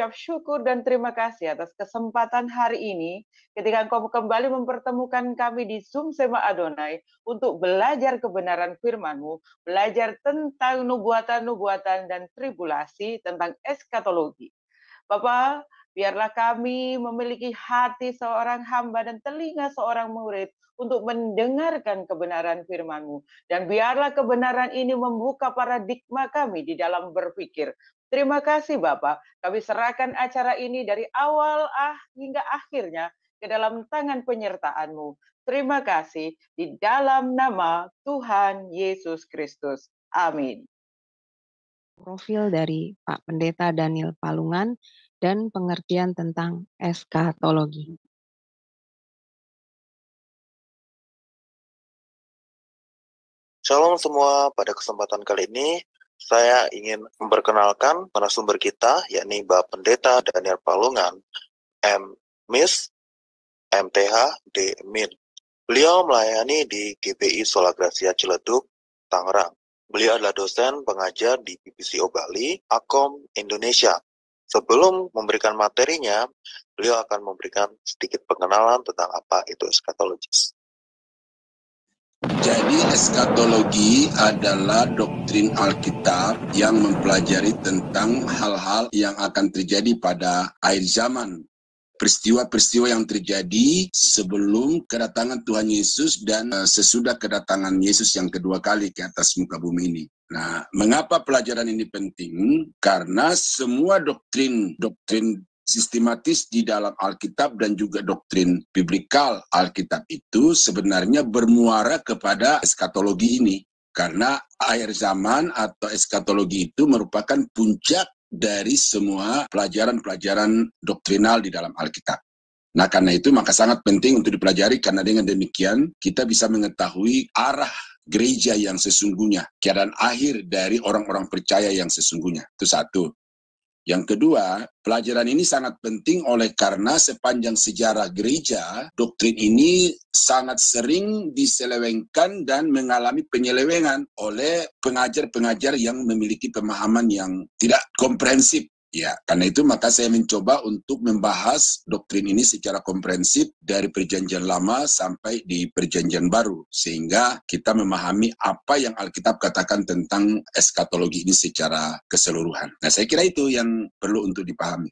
mengucap syukur dan terima kasih atas kesempatan hari ini ketika Engkau kembali mempertemukan kami di Zoom Sema Adonai untuk belajar kebenaran firman-Mu, belajar tentang nubuatan-nubuatan dan tribulasi, tentang eskatologi. Bapak, biarlah kami memiliki hati seorang hamba dan telinga seorang murid untuk mendengarkan kebenaran firman-Mu. Dan biarlah kebenaran ini membuka paradigma kami di dalam berpikir. Terima kasih Bapak, kami serahkan acara ini dari awal hingga akhirnya ke dalam tangan penyertaan-Mu. Terima kasih di dalam nama Tuhan Yesus Kristus. Amin. Profil dari Pak Pendeta Daniel Palungan dan pengertian tentang eskatologi. Shalom semua, pada kesempatan kali ini saya ingin memperkenalkan narasumber kita, yakni Bapak Pendeta Daniel Palungan, M.Mis, MTH, D.Min. Beliau melayani di GPI Sola Gracia Ciledug, Tangerang. Beliau adalah dosen pengajar di PPCO Bali, Akom, Indonesia. Sebelum memberikan materinya, beliau akan memberikan sedikit pengenalan tentang apa itu eskatologis. Jadi eskatologi adalah doktrin Alkitab yang mempelajari tentang hal-hal yang akan terjadi pada akhir zaman. Peristiwa-peristiwa yang terjadi sebelum kedatangan Tuhan Yesus dan sesudah kedatangan Yesus yang kedua kali ke atas muka bumi ini. Nah, mengapa pelajaran ini penting? Karena semua doktrin sistematis di dalam Alkitab dan juga doktrin biblikal Alkitab itu sebenarnya bermuara kepada eskatologi ini. Karena akhir zaman atau eskatologi itu merupakan puncak dari semua pelajaran-pelajaran doktrinal di dalam Alkitab. Nah, karena itu maka sangat penting untuk dipelajari, karena dengan demikian kita bisa mengetahui arah gereja yang sesungguhnya, keadaan akhir dari orang-orang percaya yang sesungguhnya. Itu satu. Yang kedua, pelajaran ini sangat penting oleh karena sepanjang sejarah gereja, doktrin ini sangat sering diselewengkan dan mengalami penyelewengan oleh pengajar-pengajar yang memiliki pemahaman yang tidak komprehensif. Ya, karena itu maka saya mencoba untuk membahas doktrin ini secara komprehensif dari perjanjian lama sampai di perjanjian baru, sehingga kita memahami apa yang Alkitab katakan tentang eskatologi ini secara keseluruhan. Nah, saya kira itu yang perlu untuk dipahami.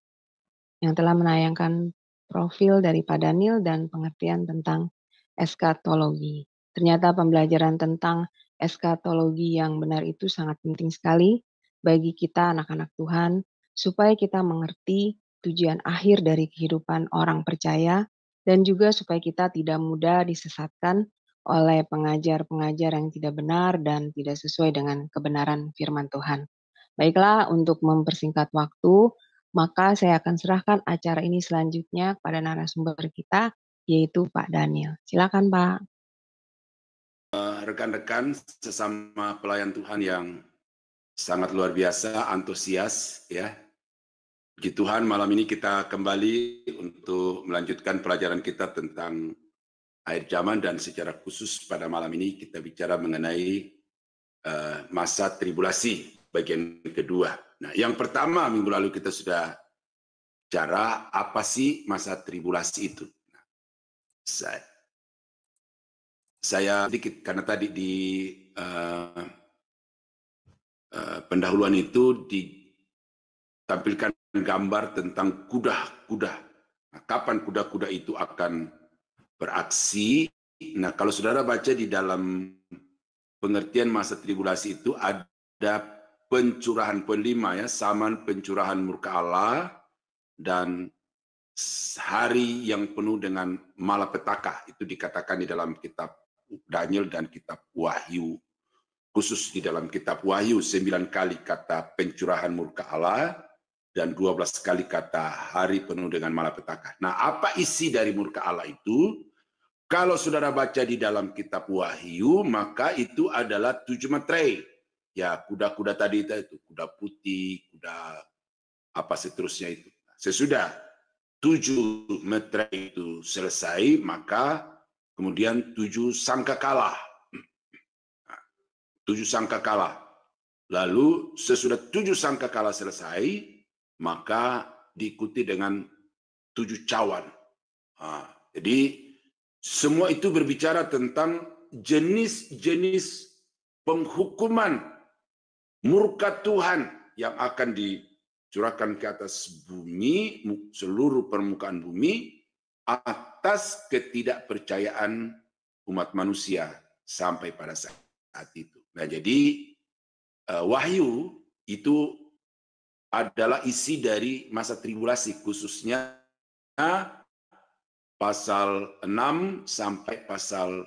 Yang telah menayangkan profil dari Pak Daniel dan pengertian tentang eskatologi. Ternyata pembelajaran tentang eskatologi yang benar itu sangat penting sekali bagi kita anak-anak Tuhan, supaya kita mengerti tujuan akhir dari kehidupan orang percaya, dan juga supaya kita tidak mudah disesatkan oleh pengajar-pengajar yang tidak benar dan tidak sesuai dengan kebenaran firman Tuhan. Baiklah, untuk mempersingkat waktu, maka saya akan serahkan acara ini selanjutnya pada narasumber kita, yaitu Pak Daniel. Silakan Pak. Rekan-rekan sesama pelayan Tuhan yang sangat luar biasa, antusias ya. Puji Tuhan, malam ini kita kembali untuk melanjutkan pelajaran kita tentang akhir zaman, dan secara khusus pada malam ini kita bicara mengenai masa tribulasi bagian kedua. Nah, yang pertama minggu lalu kita sudah bicara apa sih masa tribulasi itu. Nah, saya sedikit karena tadi di pendahuluan itu ditampilkan gambar tentang kuda-kuda. Nah, kapan kuda-kuda itu akan beraksi? Nah, kalau saudara baca di dalam pengertian masa tribulasi itu ada pencurahan pelima ya, zaman pencurahan murka Allah dan hari yang penuh dengan malapetaka. Itu dikatakan di dalam kitab Daniel dan kitab Wahyu. Khusus di dalam kitab Wahyu 9 kali kata pencurahan murka Allah dan 12 kali kata hari penuh dengan malapetaka. Nah, apa isi dari murka Allah itu? Kalau saudara baca di dalam kitab Wahyu, maka itu adalah 7 meterai. Ya, kuda-kuda tadi itu, kuda putih, kuda apa seterusnya itu. Sesudah 7 meterai itu selesai, maka kemudian 7 sangkakala. 7 sangkakala. Lalu sesudah 7 sangkakala selesai, maka diikuti dengan 7 cawan. Jadi semua itu berbicara tentang jenis-jenis penghukuman murka Tuhan yang akan dicurahkan ke atas bumi, seluruh permukaan bumi, atas ketidakpercayaan umat manusia sampai pada saat itu. Nah, jadi Wahyu itu adalah isi dari masa tribulasi, khususnya pasal 6 sampai pasal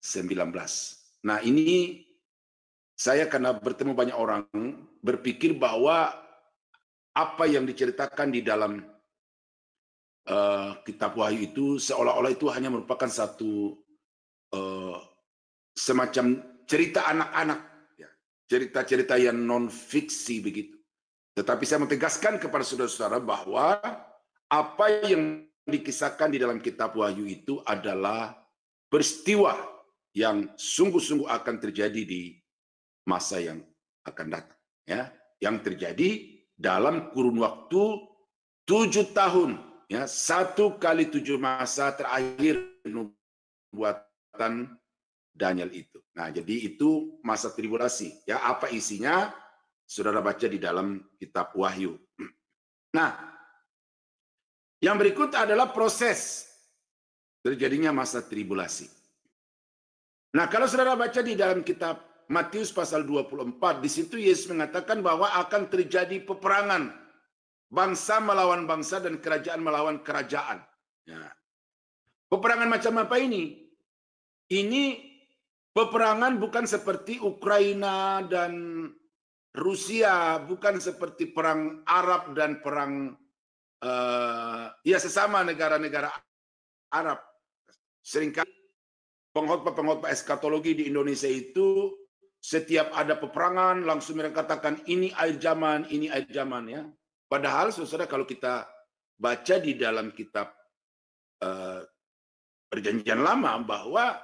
19. Nah, ini saya karena bertemu banyak orang berpikir bahwa apa yang diceritakan di dalam kitab Wahyu itu seolah-olah itu hanya merupakan satu semacam cerita anak-anak, ya, cerita-cerita yang non-fiksi begitu. Tetapi saya menegaskan kepada saudara-saudara bahwa apa yang dikisahkan di dalam kitab Wahyu itu adalah peristiwa yang sungguh-sungguh akan terjadi di masa yang akan datang, ya, yang terjadi dalam kurun waktu 7 tahun, ya, 1 kali 7 masa terakhir nubuatan Daniel itu. Nah, jadi itu masa tribulasi, ya. Apa isinya? Saudara baca di dalam kitab Wahyu. Nah, yang berikut adalah proses terjadinya masa tribulasi. Nah, kalau saudara baca di dalam kitab Matius pasal 24, di situ Yesus mengatakan bahwa akan terjadi peperangan bangsa melawan bangsa dan kerajaan melawan kerajaan. Ya. Peperangan macam apa ini? Ini peperangan bukan seperti Ukraina dan Rusia, bukan seperti perang Arab dan perang ya sesama negara-negara Arab. Seringkali pengkhotbah eskatologi di Indonesia itu setiap ada peperangan langsung mereka katakan ini akhir zaman, ya. Padahal saudara kalau kita baca di dalam kitab Perjanjian Lama bahwa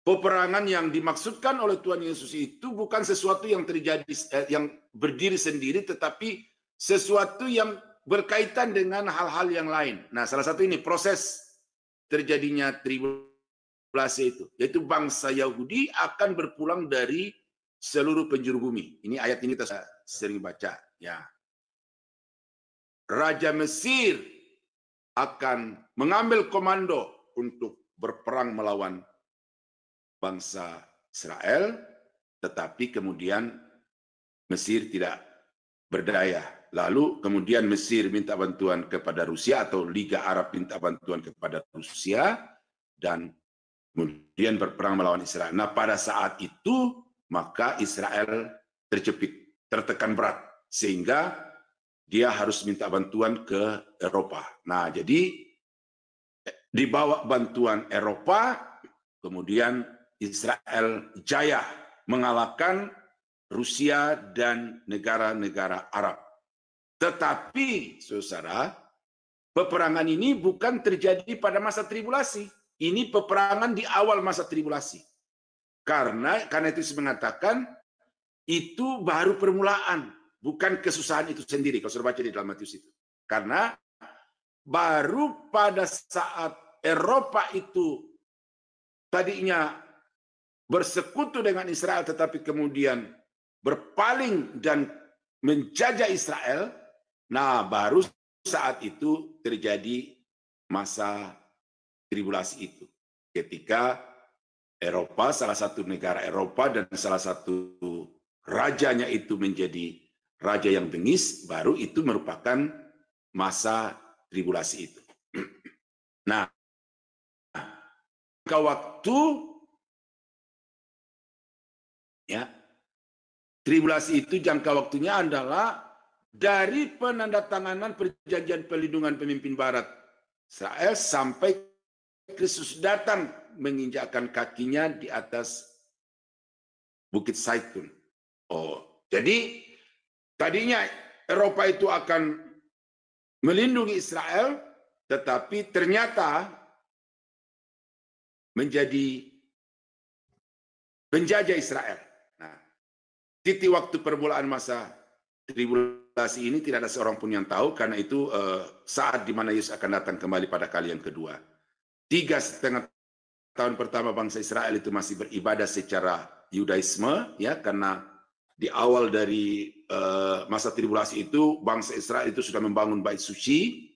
peperangan yang dimaksudkan oleh Tuhan Yesus itu bukan sesuatu yang terjadi yang berdiri sendiri, tetapi sesuatu yang berkaitan dengan hal-hal yang lain. Nah, salah satu ini proses terjadinya tribulasi itu, yaitu bangsa Yahudi akan berpulang dari seluruh penjuru bumi. Ini ayat ini kita sering baca, ya. Raja Mesir akan mengambil komando untuk berperang melawan bangsa Israel, tetapi kemudian Mesir tidak berdaya. Lalu kemudian Mesir minta bantuan kepada Rusia atau Liga Arab minta bantuan kepada Rusia dan kemudian berperang melawan Israel. Nah, pada saat itu maka Israel terjepit, tertekan berat sehingga dia harus minta bantuan ke Eropa. Nah, jadi dibawa bantuan Eropa, kemudian Israel jaya mengalahkan Rusia dan negara-negara Arab. Tetapi, saudara, peperangan ini bukan terjadi pada masa tribulasi. Ini peperangan di awal masa tribulasi. Karena itu mengatakan itu baru permulaan, bukan kesusahan itu sendiri. Kalau sudah baca di dalam Matius itu. Karena baru pada saat Eropa itu tadinya bersekutu dengan Israel, tetapi kemudian berpaling dan menjajah Israel, nah baru saat itu terjadi masa tribulasi itu. Ketika Eropa, salah satu negara Eropa dan salah satu rajanya itu menjadi raja yang bengis, baru itu merupakan masa tribulasi itu. Nah, jangka waktu, ya, tribulasi itu jangka waktunya adalah dari penandatanganan perjanjian perlindungan pemimpin Barat Israel sampai Kristus datang menginjakkan kakinya di atas Bukit Zaitun. Oh, jadi tadinya Eropa itu akan melindungi Israel, tetapi ternyata menjadi penjajah Israel. Nah, titik waktu permulaan masa tribulasi tribulasi ini tidak ada seorang pun yang tahu, karena itu saat di mana Yesus akan datang kembali pada kali yang kedua. 3,5 tahun pertama bangsa Israel itu masih beribadah secara Yudaisme, ya, karena di awal dari masa tribulasi itu bangsa Israel itu sudah membangun bait suci.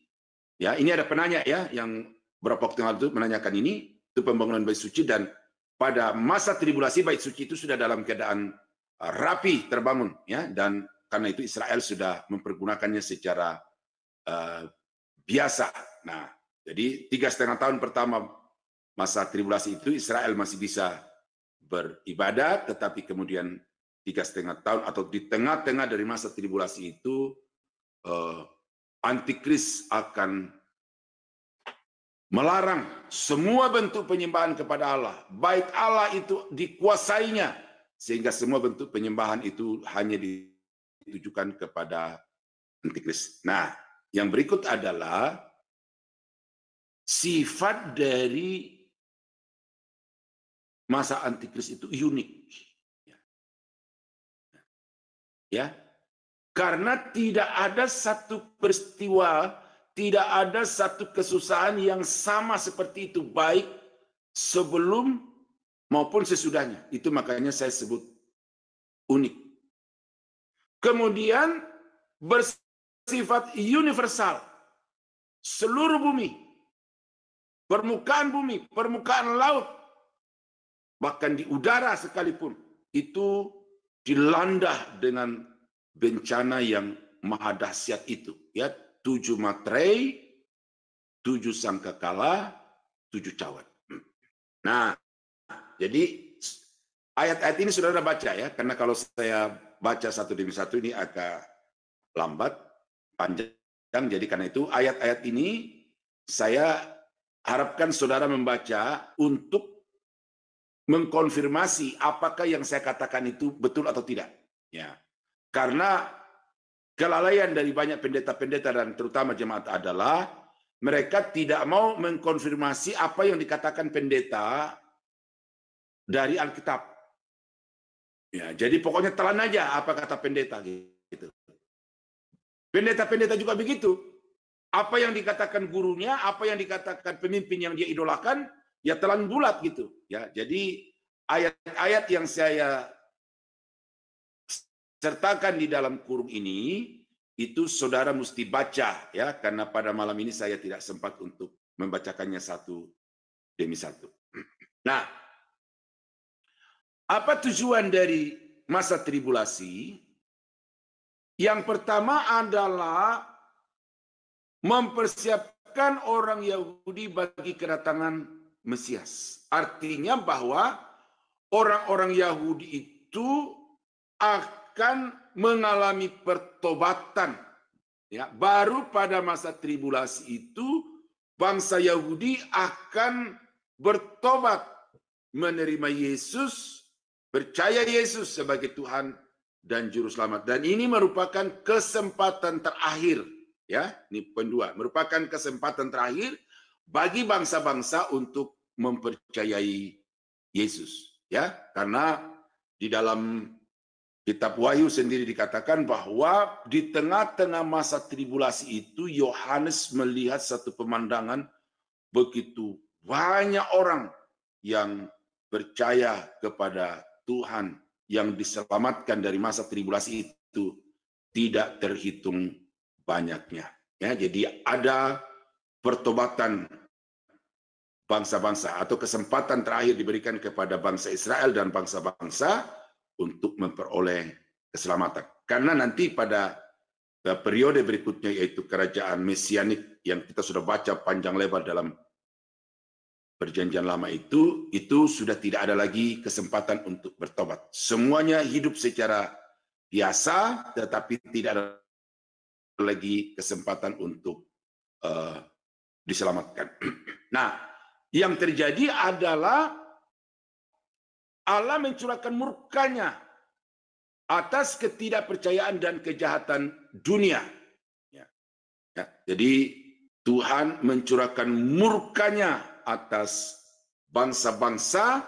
Ya, ini ada penanya ya yang beberapa waktu yang lalu menanyakan ini, itu pembangunan bait suci, dan pada masa tribulasi bait suci itu sudah dalam keadaan rapi terbangun, ya, dan karena itu Israel sudah mempergunakannya secara biasa. Nah, jadi 3,5 tahun pertama masa tribulasi itu Israel masih bisa beribadah, tetapi kemudian 3,5 tahun atau di tengah-tengah dari masa tribulasi itu Antikris akan melarang semua bentuk penyembahan kepada Allah. Baik Allah itu dikuasainya, sehingga semua bentuk penyembahan itu hanya ditujukan kepada Antikris. Nah, yang berikut adalah sifat dari masa Antikris itu unik. Ya, karena tidak ada satu peristiwa, tidak ada satu kesusahan yang sama seperti itu, baik sebelum maupun sesudahnya. Itu makanya saya sebut unik. Kemudian bersifat universal. Seluruh bumi, permukaan laut, bahkan di udara sekalipun, itu dilanda dengan bencana yang maha dahsyat itu, ya, 7 materai, 7 sangkakala, 7 cawat. Nah, jadi ayat-ayat ini saudara baca ya, karena kalau saya baca satu demi satu ini agak lambat, panjang, jadi karena itu ayat-ayat ini saya harapkan saudara membaca untuk mengkonfirmasi apakah yang saya katakan itu betul atau tidak. Ya. Karena kelalaian dari banyak pendeta-pendeta dan terutama jemaat adalah mereka tidak mau mengkonfirmasi apa yang dikatakan pendeta dari Alkitab. Ya, jadi pokoknya telan aja apa kata pendeta gitu. Pendeta-pendeta juga begitu. Apa yang dikatakan gurunya, apa yang dikatakan pemimpin yang dia idolakan, ya telan bulat gitu. Ya, jadi ayat-ayat yang saya sertakan di dalam kurung ini itu saudara mesti baca ya, karena pada malam ini saya tidak sempat untuk membacakannya satu demi satu. Nah, apa tujuan dari masa tribulasi? Yang pertama adalah mempersiapkan orang Yahudi bagi kedatangan Mesias. Artinya bahwa orang-orang Yahudi itu akan mengalami pertobatan. Ya, baru pada masa tribulasi itu bangsa Yahudi akan bertobat, menerima Yesus, percaya Yesus sebagai Tuhan dan Juru Selamat. Dan ini merupakan kesempatan terakhir. Ya, ini poin 2, merupakan kesempatan terakhir bagi bangsa-bangsa untuk mempercayai Yesus. Ya, karena di dalam Kitab Wahyu sendiri dikatakan bahwa di tengah-tengah masa tribulasi itu Yohanes melihat satu pemandangan begitu banyak orang yang percaya kepada Tuhan yang diselamatkan dari masa tribulasi itu tidak terhitung banyaknya. Ya, jadi ada pertobatan bangsa-bangsa atau kesempatan terakhir diberikan kepada bangsa Israel dan bangsa-bangsa untuk memperoleh keselamatan. Karena nanti pada periode berikutnya yaitu kerajaan mesianik yang kita sudah baca panjang lebar dalam perjanjian lama itu sudah tidak ada lagi kesempatan untuk bertobat. Semuanya hidup secara biasa tetapi tidak ada lagi kesempatan untuk diselamatkan. Nah, yang terjadi adalah Allah mencurahkan murkanya atas ketidakpercayaan dan kejahatan dunia. Ya. Ya. Jadi Tuhan mencurahkan murkanya atas bangsa-bangsa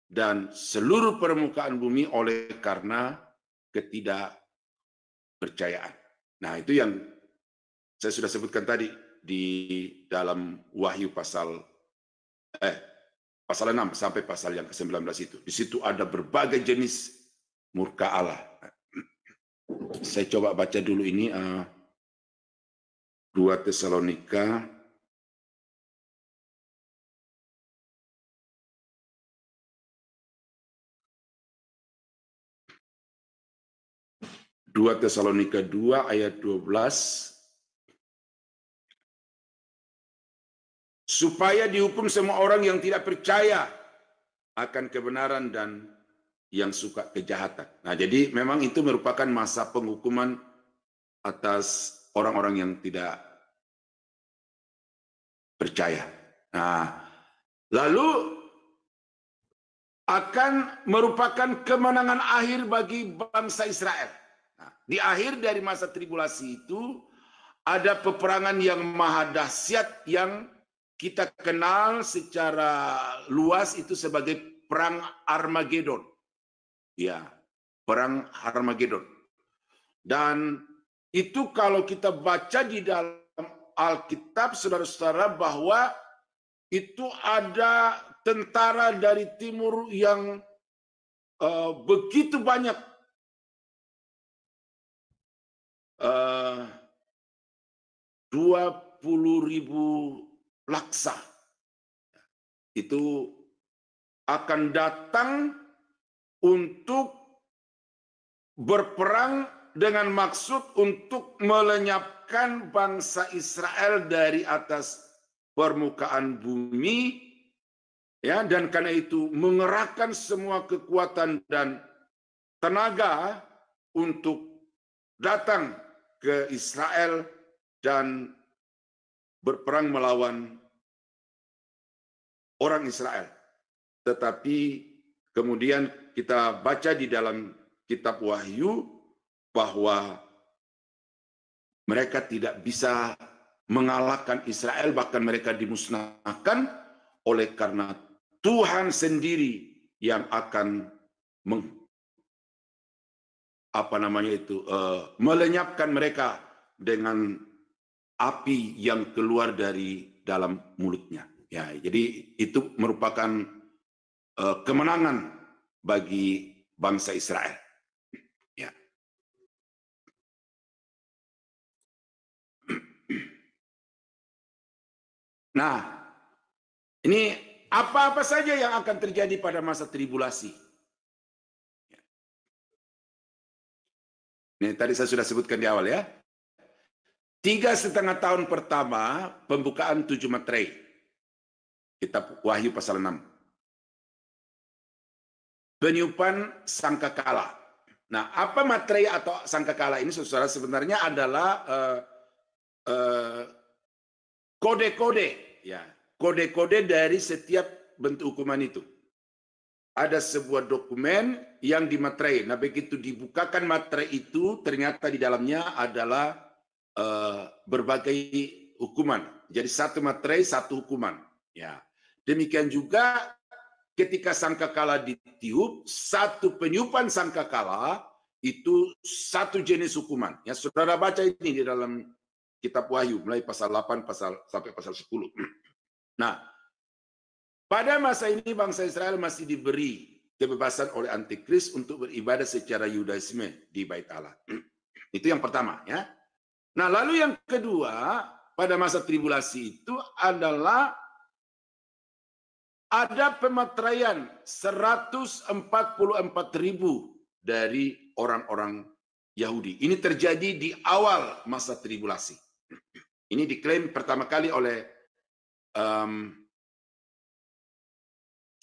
dan seluruh permukaan bumi oleh karena ketidakpercayaan. Nah, itu yang saya sudah sebutkan tadi di dalam Wahyu pasal 6 sampai pasal yang ke-19 itu. Di situ ada berbagai jenis murka Allah. Saya coba baca dulu ini 2 Tesalonika Tesalonika 2 ayat 12. Supaya dihukum semua orang yang tidak percaya akan kebenaran dan yang suka kejahatan. Nah, jadi memang itu merupakan masa penghukuman atas orang-orang yang tidak percaya. Nah, lalu akan merupakan kemenangan akhir bagi bangsa Israel. Nah, di akhir dari masa tribulasi itu ada peperangan yang maha dahsyat yang kita kenal secara luas itu sebagai perang Armageddon. Ya, perang Armageddon. Dan itu kalau kita baca di dalam Alkitab, saudara-saudara, bahwa itu ada tentara dari timur yang begitu banyak. 20.000 laksa itu akan datang untuk berperang dengan maksud untuk melenyapkan bangsa Israel dari atas permukaan bumi, ya, dan karena itu mengerahkan semua kekuatan dan tenaga untuk datang ke Israel dan berperang melawan orang Israel. Tetapi kemudian kita baca di dalam kitab Wahyu bahwa mereka tidak bisa mengalahkan Israel, bahkan mereka dimusnahkan oleh karena Tuhan sendiri yang akan melenyapkan mereka dengan api yang keluar dari dalam mulutnya. Ya, jadi itu merupakan kemenangan bagi bangsa Israel. Ya. Nah, ini apa-apa saja yang akan terjadi pada masa tribulasi. Ini tadi saya sudah sebutkan di awal ya. 3,5 tahun pertama pembukaan 7 materai. Kitab Wahyu pasal 6. Peniupan sangkakala. Nah, apa materai atau sangkakala ini, saudara, sebenarnya adalah kode-kode, ya, kode-kode dari setiap bentuk hukuman itu. Ada sebuah dokumen yang dimaterai. Nah, begitu dibukakan materai itu, ternyata di dalamnya adalah berbagai hukuman. Jadi satu materai, satu hukuman. Ya, demikian juga ketika sangkakala ditiup, satu peniupan sangkakala itu satu jenis hukuman. Ya, saudara baca ini di dalam kitab Wahyu mulai pasal 8 sampai pasal 10. Nah, pada masa ini bangsa Israel masih diberi kebebasan oleh antikris untuk beribadah secara Yudaisme di Bait Allah. Itu yang pertama, ya. Nah, lalu yang kedua, pada masa tribulasi itu adalah ada pemateraian 144.000 dari orang-orang Yahudi. Ini terjadi di awal masa tribulasi. Ini diklaim pertama kali oleh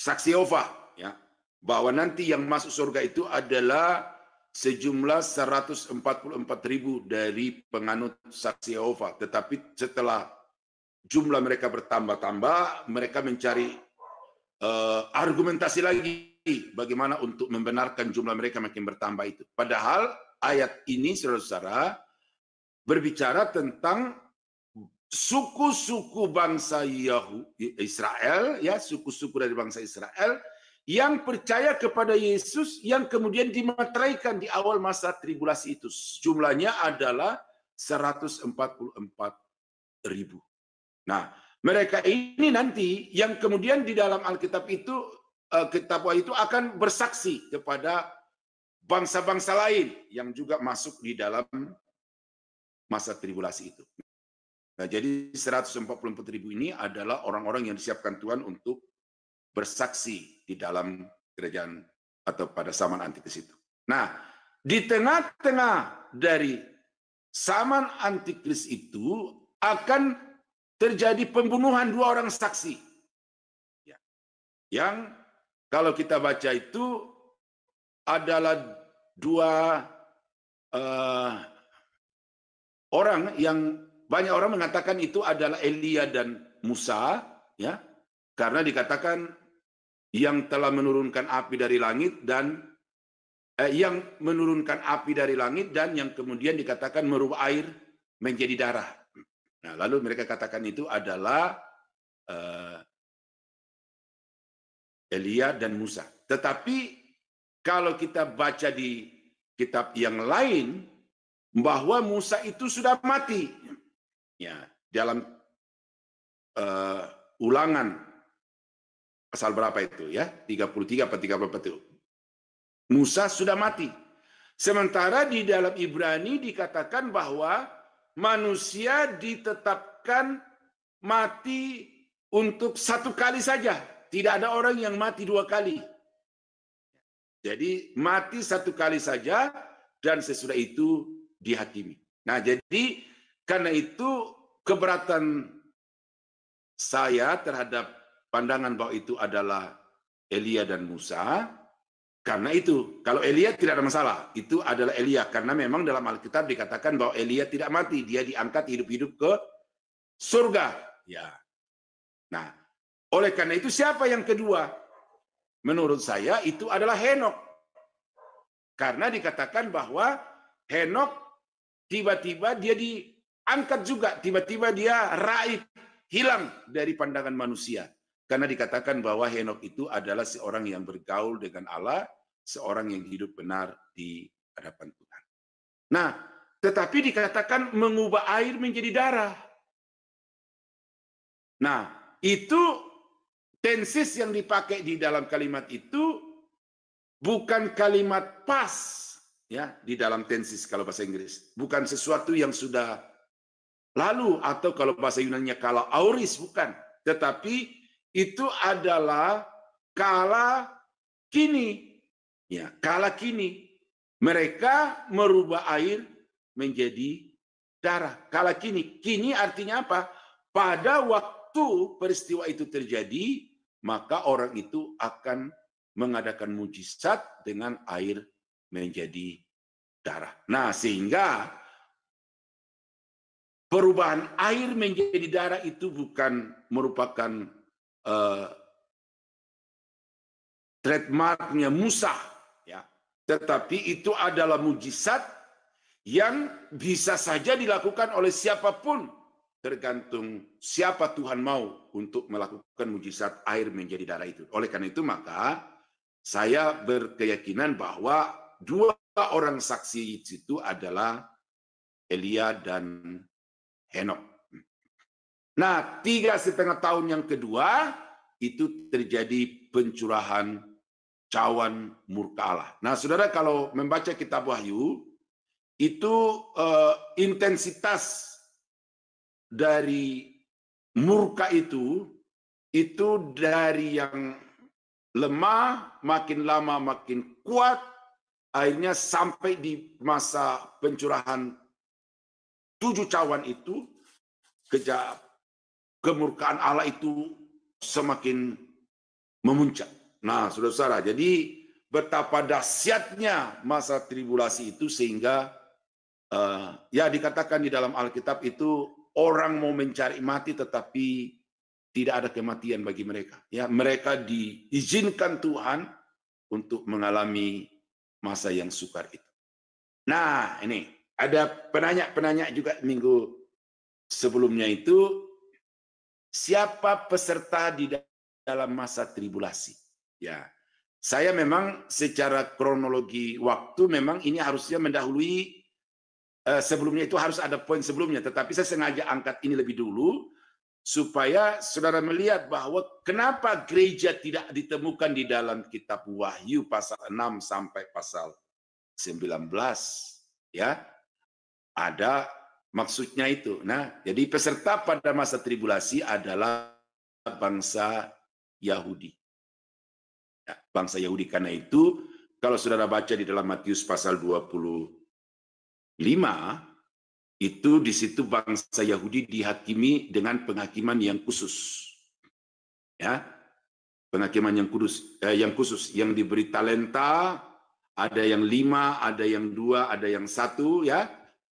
saksi Yehova, ya, bahwa nanti yang masuk surga itu adalah sejumlah 144.000 dari penganut saksi Yehova. Tetapi setelah jumlah mereka bertambah-tambah, mereka mencari argumentasi lagi bagaimana untuk membenarkan jumlah mereka makin bertambah itu. Padahal ayat ini, saudara-saudara, berbicara tentang suku-suku bangsa Israel, ya, suku-suku dari bangsa Israel yang percaya kepada Yesus, yang kemudian dimateraikan di awal masa tribulasi itu. Jumlahnya adalah 144.000. Nah, mereka ini nanti yang kemudian di dalam Alkitab itu, kitab Wahyu itu akan bersaksi kepada bangsa-bangsa lain yang juga masuk di dalam masa tribulasi itu. Nah, jadi 144.000 ini adalah orang-orang yang disiapkan Tuhan untuk bersaksi di dalam kerajaan atau pada zaman Antikris itu. Nah, di tengah-tengah dari zaman Antikris itu akan terjadi pembunuhan 2 orang saksi. Ya. Yang kalau kita baca itu adalah 2 orang yang banyak orang mengatakan itu adalah Elia dan Musa, ya, karena dikatakan yang telah menurunkan api dari langit dan yang menurunkan api dari langit dan yang kemudian dikatakan merubah air menjadi darah. Nah, lalu mereka katakan itu adalah Elia dan Musa. Tetapi kalau kita baca di kitab yang lain bahwa Musa itu sudah mati. Ya, dalam Ulangan pasal berapa itu ya? 33 atau 34 itu. Musa sudah mati. Sementara di dalam Ibrani dikatakan bahwa manusia ditetapkan mati untuk 1 kali saja. Tidak ada orang yang mati 2 kali. Jadi mati 1 kali saja dan sesudah itu dihakimi. Nah, jadi karena itu keberatan saya terhadap pandangan bahwa itu adalah Elia dan Musa. Karena itu, kalau Elia tidak ada masalah, itu adalah Elia. Karena memang dalam Alkitab dikatakan bahwa Elia tidak mati, dia diangkat hidup-hidup ke surga. Ya. Nah, oleh karena itu siapa yang kedua? Menurut saya itu adalah Henokh. Karena dikatakan bahwa Henokh tiba-tiba dia diangkat juga, tiba-tiba dia raib, hilang dari pandangan manusia. Karena dikatakan bahwa Henokh itu adalah seorang yang bergaul dengan Allah, seorang yang hidup benar di hadapan Tuhan. Nah, tetapi dikatakan mengubah air menjadi darah. Nah, itu tenses yang dipakai di dalam kalimat itu bukan kalimat pas ya di dalam tenses kalau bahasa Inggris. Bukan sesuatu yang sudah lalu atau kalau bahasa Yunani-nya kala auris, bukan. Tetapi itu adalah kala kini. Ya, kala kini mereka merubah air menjadi darah. Kala kini. Kini artinya apa? Pada waktu peristiwa itu terjadi, maka orang itu akan mengadakan mujizat dengan air menjadi darah. Nah, sehingga perubahan air menjadi darah itu bukan merupakan trademarknya Musa, ya, tetapi itu adalah mujizat yang bisa saja dilakukan oleh siapapun, tergantung siapa Tuhan mau untuk melakukan mujizat air menjadi darah itu. Oleh karena itu maka saya berkeyakinan bahwa 2 orang saksi itu adalah Elia dan Henokh. Nah, 3,5 tahun yang kedua itu terjadi pencurahan cawan murka Allah. Nah, saudara kalau membaca kitab Wahyu itu intensitas dari murka itu dari yang lemah makin lama makin kuat, akhirnya sampai di masa pencurahan 7 cawan itu kemurkaan Allah itu semakin memuncak. Nah, saudara-saudara, jadi betapa dahsyatnya masa tribulasi itu sehingga ya dikatakan di dalam Alkitab itu orang mau mencari mati tetapi tidak ada kematian bagi mereka. Ya, mereka diizinkan Tuhan untuk mengalami masa yang sukar itu. Nah, ini ada penanya juga minggu sebelumnya itu, siapa peserta di dalam masa tribulasi? Ya, saya memang secara kronologi waktu memang ini harusnya mendahului sebelumnya itu harus ada poin sebelumnya, tetapi saya sengaja angkat ini lebih dulu supaya saudara melihat bahwa kenapa gereja tidak ditemukan di dalam kitab Wahyu pasal 6 sampai pasal 19, ya. Ada maksudnya itu. Nah, jadi peserta pada masa tribulasi adalah bangsa Yahudi. Ya, bangsa Yahudi, karena itu kalau saudara baca di dalam Matius pasal 25, itu di situ bangsa Yahudi dihakimi dengan penghakiman yang khusus. Ya, penghakiman yang khusus, yang diberi talenta, ada yang 5, ada yang 2, ada yang 1, ya.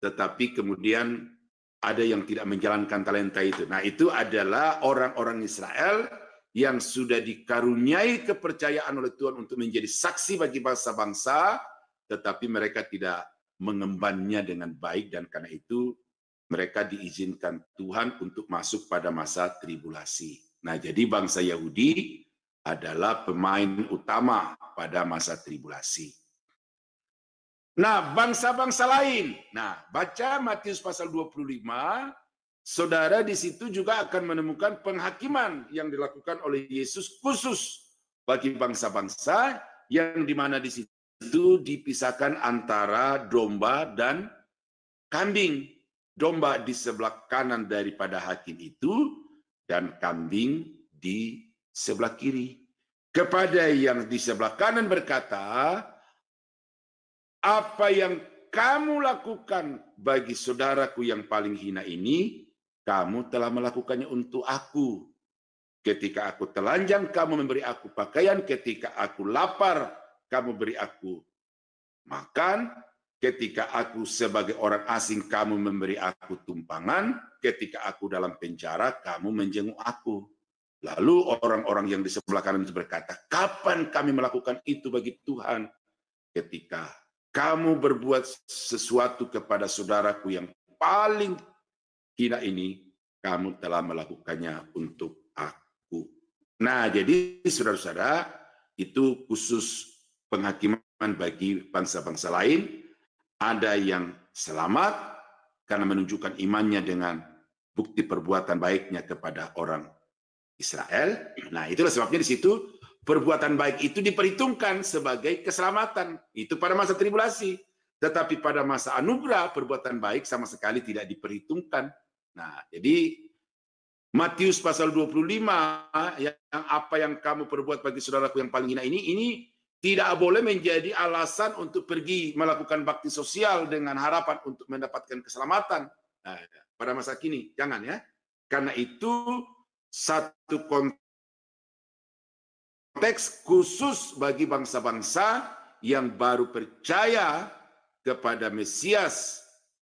Tetapi kemudian ada yang tidak menjalankan talenta itu. Nah, itu adalah orang-orang Israel yang sudah dikaruniai kepercayaan oleh Tuhan untuk menjadi saksi bagi bangsa-bangsa, tetapi mereka tidak mengembannya dengan baik, dan karena itu mereka diizinkan Tuhan untuk masuk pada masa tribulasi. Nah, jadi bangsa Yahudi adalah pemain utama pada masa tribulasi. Nah, bangsa-bangsa lain. Nah, baca Matius pasal 25, saudara di situ juga akan menemukan penghakiman yang dilakukan oleh Yesus khusus bagi bangsa-bangsa, yang dimana di situ dipisahkan antara domba dan kambing. Domba di sebelah kanan daripada hakim itu, dan kambing di sebelah kiri. Kepada yang di sebelah kanan berkata, apa yang kamu lakukan bagi saudaraku yang paling hina ini, kamu telah melakukannya untuk aku. Ketika aku telanjang, kamu memberi aku pakaian. Ketika aku lapar, kamu beri aku makan. Ketika aku sebagai orang asing, kamu memberi aku tumpangan. Ketika aku dalam penjara, kamu menjenguk aku. Lalu orang-orang yang di sebelah kanan itu berkata, kapan kami melakukan itu bagi Tuhan? Ketika kamu berbuat sesuatu kepada saudaraku yang paling hina ini, kamu telah melakukannya untuk aku. Nah, jadi saudara-saudara, itu khusus penghakiman bagi bangsa-bangsa lain. Ada yang selamat karena menunjukkan imannya dengan bukti perbuatan baiknya kepada orang Israel. Nah, itulah sebabnya di situ perbuatan baik itu diperhitungkan sebagai keselamatan. Itu pada masa tribulasi. Tetapi pada masa anugerah, perbuatan baik sama sekali tidak diperhitungkan. Nah, jadi Matius pasal 25, yang apa yang kamu perbuat bagi saudaraku yang paling hina ini tidak boleh menjadi alasan untuk pergi melakukan bakti sosial dengan harapan untuk mendapatkan keselamatan. Nah, pada masa kini, jangan ya. Karena itu satu konteks khusus bagi bangsa-bangsa yang baru percaya kepada Mesias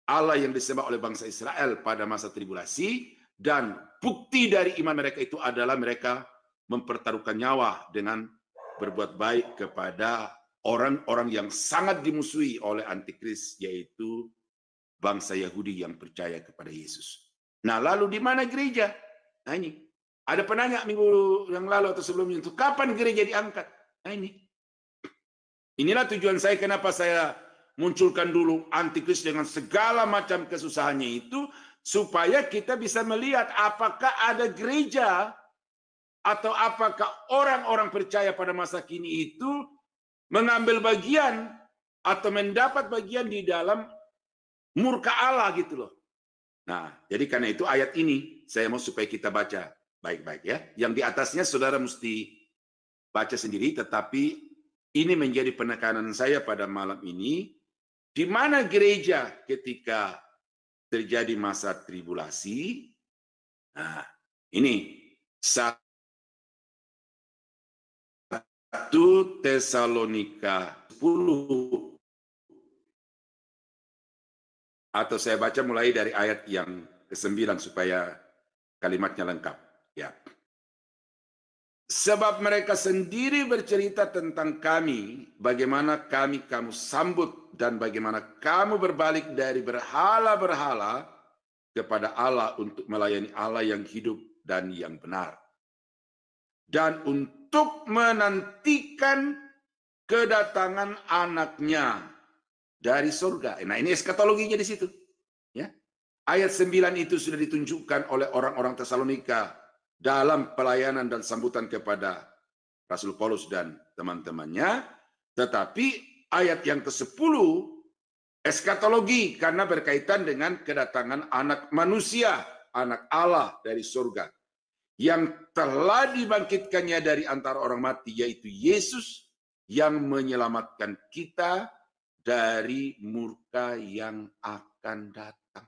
Allah yang disembah oleh bangsa Israel pada masa tribulasi, dan bukti dari iman mereka itu adalah mereka mempertaruhkan nyawa dengan berbuat baik kepada orang-orang yang sangat dimusuhi oleh antikris, yaitu bangsa Yahudi yang percaya kepada Yesus. Nah, lalu di mana gereja? Nah, ini ada penanya minggu yang lalu atau sebelumnya, itu kapan gereja diangkat? Nah, inilah tujuan saya, kenapa saya munculkan dulu antikris dengan segala macam kesusahannya itu, supaya kita bisa melihat apakah ada gereja atau apakah orang-orang percaya pada masa kini itu mengambil bagian atau mendapat bagian di dalam murka Allah gitu loh. Nah, jadi karena itu ayat ini saya mau supaya kita baca baik-baik ya. Yang di atasnya saudara mesti baca sendiri, tetapi ini menjadi penekanan saya pada malam ini. Di mana gereja ketika terjadi masa tribulasi? Nah, ini 1 Tesalonika 10, atau saya baca mulai dari ayat yang ke-9 supaya kalimatnya lengkap. Ya. Sebab mereka sendiri bercerita tentang kami, bagaimana kamu sambut dan bagaimana kamu berbalik dari berhala-berhala kepada Allah untuk melayani Allah yang hidup dan yang benar, dan untuk menantikan kedatangan anaknya dari surga. Nah, ini eskatologinya di situ. Ya. Ayat 9 itu sudah ditunjukkan oleh orang-orang Tesalonika dalam pelayanan dan sambutan kepada Rasul Paulus dan teman-temannya. Tetapi ayat yang ke-10 eskatologi karena berkaitan dengan kedatangan anak manusia, anak Allah dari surga, yang telah dibangkitkannya dari antara orang mati, yaitu Yesus yang menyelamatkan kita dari murka yang akan datang.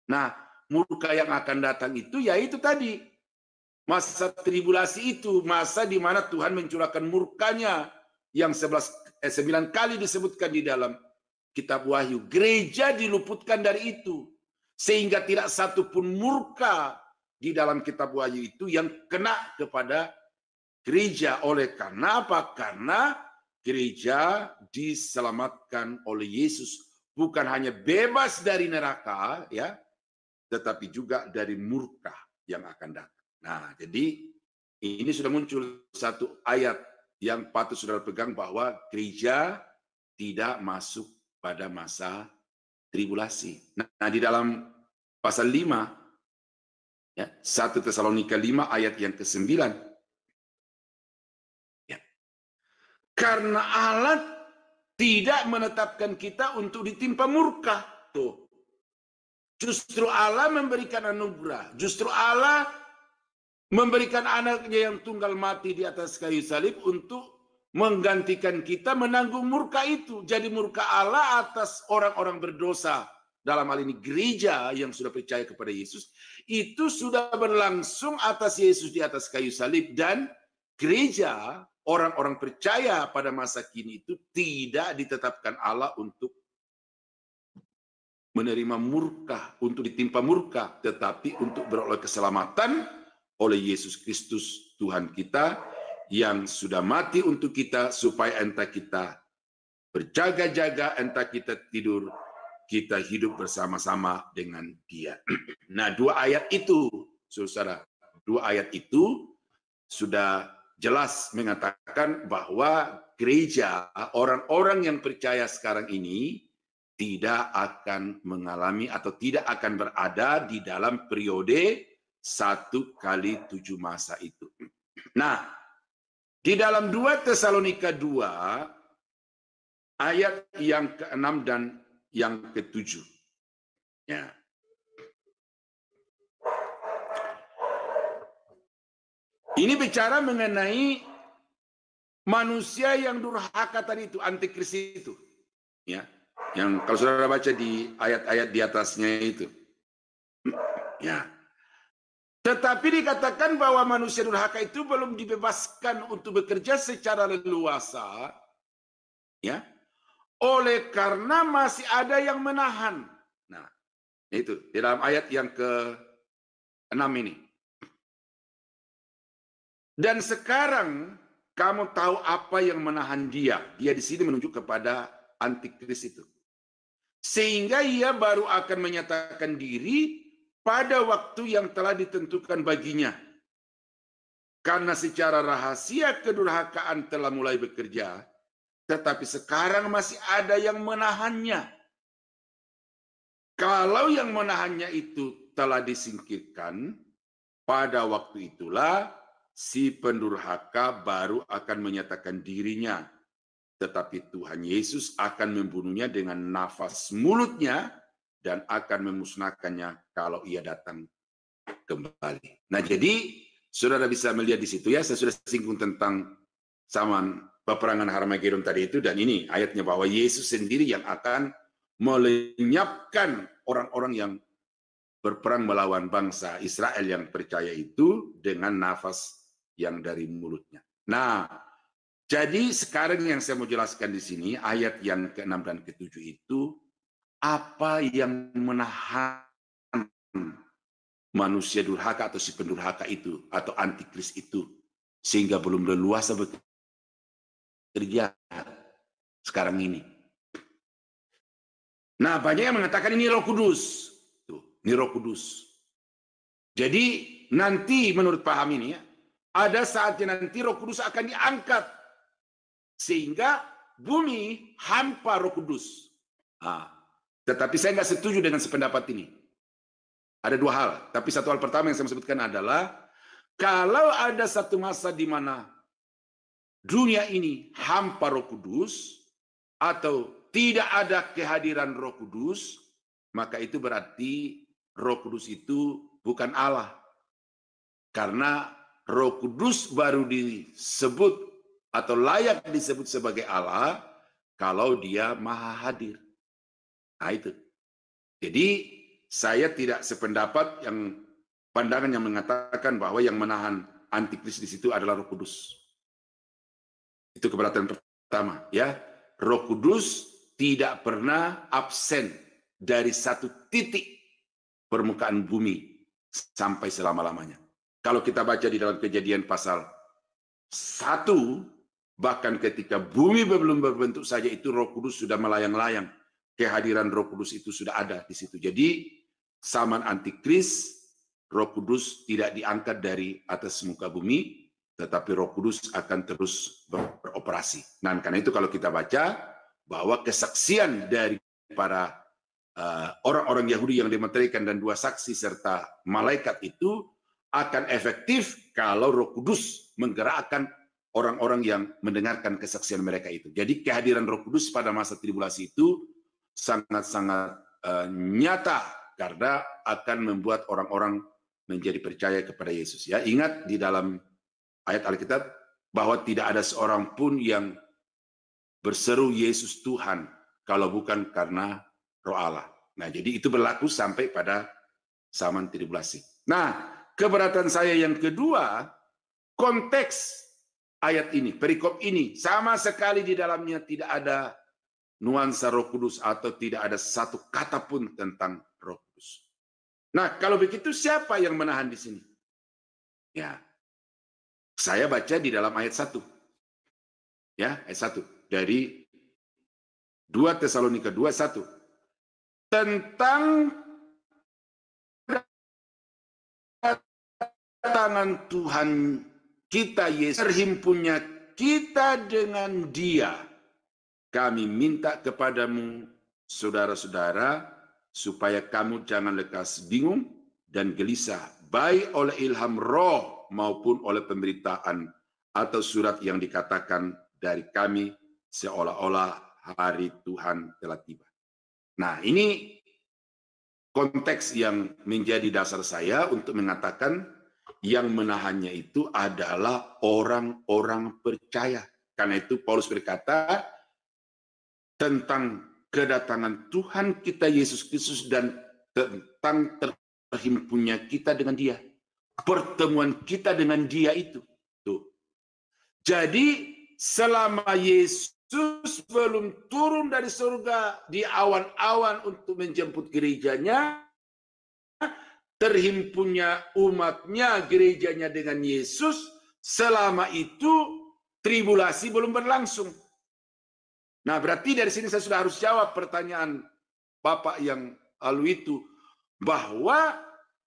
Nah, murka yang akan datang itu yaitu tadi, masa tribulasi itu, masa di mana Tuhan mencurahkan murkanya yang 9 kali disebutkan di dalam kitab Wahyu. Gereja diluputkan dari itu, sehingga tidak satu pun murka di dalam kitab Wahyu itu yang kena kepada gereja. Oleh karena apa? Karena gereja diselamatkan oleh Yesus, bukan hanya bebas dari neraka, ya, tetapi juga dari murka yang akan datang. Nah, jadi ini sudah muncul satu ayat yang patut saudara pegang, bahwa gereja tidak masuk pada masa tribulasi. Nah, di dalam pasal 5, ya, 1 Tesalonika 5 ayat yang ke-9. Ya. Karena Allah tidak menetapkan kita untuk ditimpa murka. Tuh. Justru Allah memberikan anugerah. Justru Allah memberikan anaknya yang tunggal mati di atas kayu salib untuk menggantikan kita menanggung murka itu. Jadi murka Allah atas orang-orang berdosa, dalam hal ini gereja yang sudah percaya kepada Yesus, itu sudah berlangsung atas Yesus di atas kayu salib. Dan gereja, orang-orang percaya pada masa kini itu tidak ditetapkan Allah untuk menerima murka, untuk ditimpa murka, tetapi untuk beroleh keselamatan oleh Yesus Kristus Tuhan kita, yang sudah mati untuk kita, supaya entah kita berjaga-jaga, entah kita tidur, kita hidup bersama-sama dengan Dia. Nah, dua ayat itu, saudara, dua ayat itu sudah jelas mengatakan bahwa gereja, orang-orang yang percaya sekarang ini, tidak akan mengalami atau tidak akan berada di dalam periode 1 kali 7 masa itu. Nah, di dalam 2 Tesalonika 2 ayat yang ke-6 dan yang ke-7. Ya. Ini bicara mengenai manusia yang durhaka tadi itu, antikris itu. Ya. Yang kalau saudara baca di ayat-ayat di atasnya itu. Ya. Tetapi dikatakan bahwa manusia durhaka itu belum dibebaskan untuk bekerja secara leluasa, ya, oleh karena masih ada yang menahan. Nah, itu di dalam ayat yang ke-6 ini. Dan sekarang kamu tahu apa yang menahan dia. Dia di sini menunjuk kepada antikris itu. Sehingga ia baru akan menyatakan diri pada waktu yang telah ditentukan baginya. Karena secara rahasia kedurhakaan telah mulai bekerja, tetapi sekarang masih ada yang menahannya. Kalau yang menahannya itu telah disingkirkan, pada waktu itulah si pendurhaka baru akan menyatakan dirinya. Tetapi Tuhan Yesus akan membunuhnya dengan nafas mulutnya, dan akan memusnahkannya kalau ia datang kembali. Nah, jadi saudara bisa melihat di situ, ya, saya sudah singgung tentang zaman peperangan Harmagedon tadi itu, dan ini ayatnya bahwa Yesus sendiri yang akan melenyapkan orang-orang yang berperang melawan bangsa Israel yang percaya itu dengan nafas yang dari mulutnya. Nah, jadi sekarang yang saya mau jelaskan di sini, ayat yang ke-6 dan ke-7 itu, apa yang menahan manusia durhaka atau si pendurhaka itu atau antikris itu sehingga belum leluasa bekerja sekarang ini? Nah, banyak yang mengatakan ini Roh Kudus. Tuh, ini Roh Kudus. Jadi nanti menurut paham ini, ya, ada saatnya nanti Roh Kudus akan diangkat sehingga bumi hampa Roh Kudus. Tetapi saya nggak setuju dengan sependapat ini. Ada dua hal, tapi satu hal pertama yang saya sebutkan adalah kalau ada satu masa di mana dunia ini hampa Roh Kudus atau tidak ada kehadiran Roh Kudus, maka itu berarti Roh Kudus itu bukan Allah. Karena Roh Kudus baru disebut atau layak disebut sebagai Allah kalau dia maha hadir. Nah itu. Jadi saya tidak sependapat yang pandangan yang mengatakan bahwa yang menahan antikristus di situ adalah Roh Kudus. Itu keberatan pertama, ya. Roh Kudus tidak pernah absen dari satu titik permukaan bumi sampai selama-lamanya. Kalau kita baca di dalam Kejadian pasal 1, bahkan ketika bumi belum berbentuk saja itu Roh Kudus sudah melayang-layang. Kehadiran Roh Kudus itu sudah ada di situ. Jadi zaman antikris, Roh Kudus tidak diangkat dari atas muka bumi, tetapi Roh Kudus akan terus beroperasi. Nah, karena itu kalau kita baca bahwa kesaksian dari para orang-orang Yahudi yang dimeteraikan dan 2 saksi serta malaikat itu akan efektif kalau Roh Kudus menggerakkan orang-orang yang mendengarkan kesaksian mereka itu. Jadi kehadiran Roh Kudus pada masa tribulasi itu sangat-sangat nyata karena akan membuat orang-orang menjadi percaya kepada Yesus. Ya, ingat di dalam ayat Alkitab bahwa tidak ada seorang pun yang berseru Yesus Tuhan kalau bukan karena Roh Allah. Nah, jadi itu berlaku sampai pada zaman tribulasi. Nah, keberatan saya yang kedua, konteks ayat ini, perikop ini sama sekali di dalamnya tidak ada nuansa Roh Kudus atau tidak ada satu kata pun tentang Roh Kudus. Nah, kalau begitu siapa yang menahan di sini? Ya, saya baca di dalam ayat 1. Ya, ayat 1 dari 2 Tesalonika 2:1. Tentang kedatangan Tuhan kita Yesus, terhimpunnya kita dengan Dia. Kami minta kepadamu, saudara-saudara, supaya kamu jangan lekas bingung dan gelisah, baik oleh ilham roh maupun oleh pemberitaan atau surat yang dikatakan dari kami seolah-olah hari Tuhan telah tiba. Nah, ini konteks yang menjadi dasar saya untuk mengatakan yang menahannya itu adalah orang-orang percaya. Karena itu Paulus berkata tentang kedatangan Tuhan kita Yesus Kristus dan tentang terhimpunnya kita dengan Dia. Pertemuan kita dengan Dia itu. Tuh. Jadi selama Yesus belum turun dari surga di awan-awan untuk menjemput gerejanya, terhimpunnya umatnya, gerejanya dengan Yesus, selama itu tribulasi belum berlangsung. Nah, berarti dari sini saya sudah harus jawab pertanyaan Bapak yang lalu itu, bahwa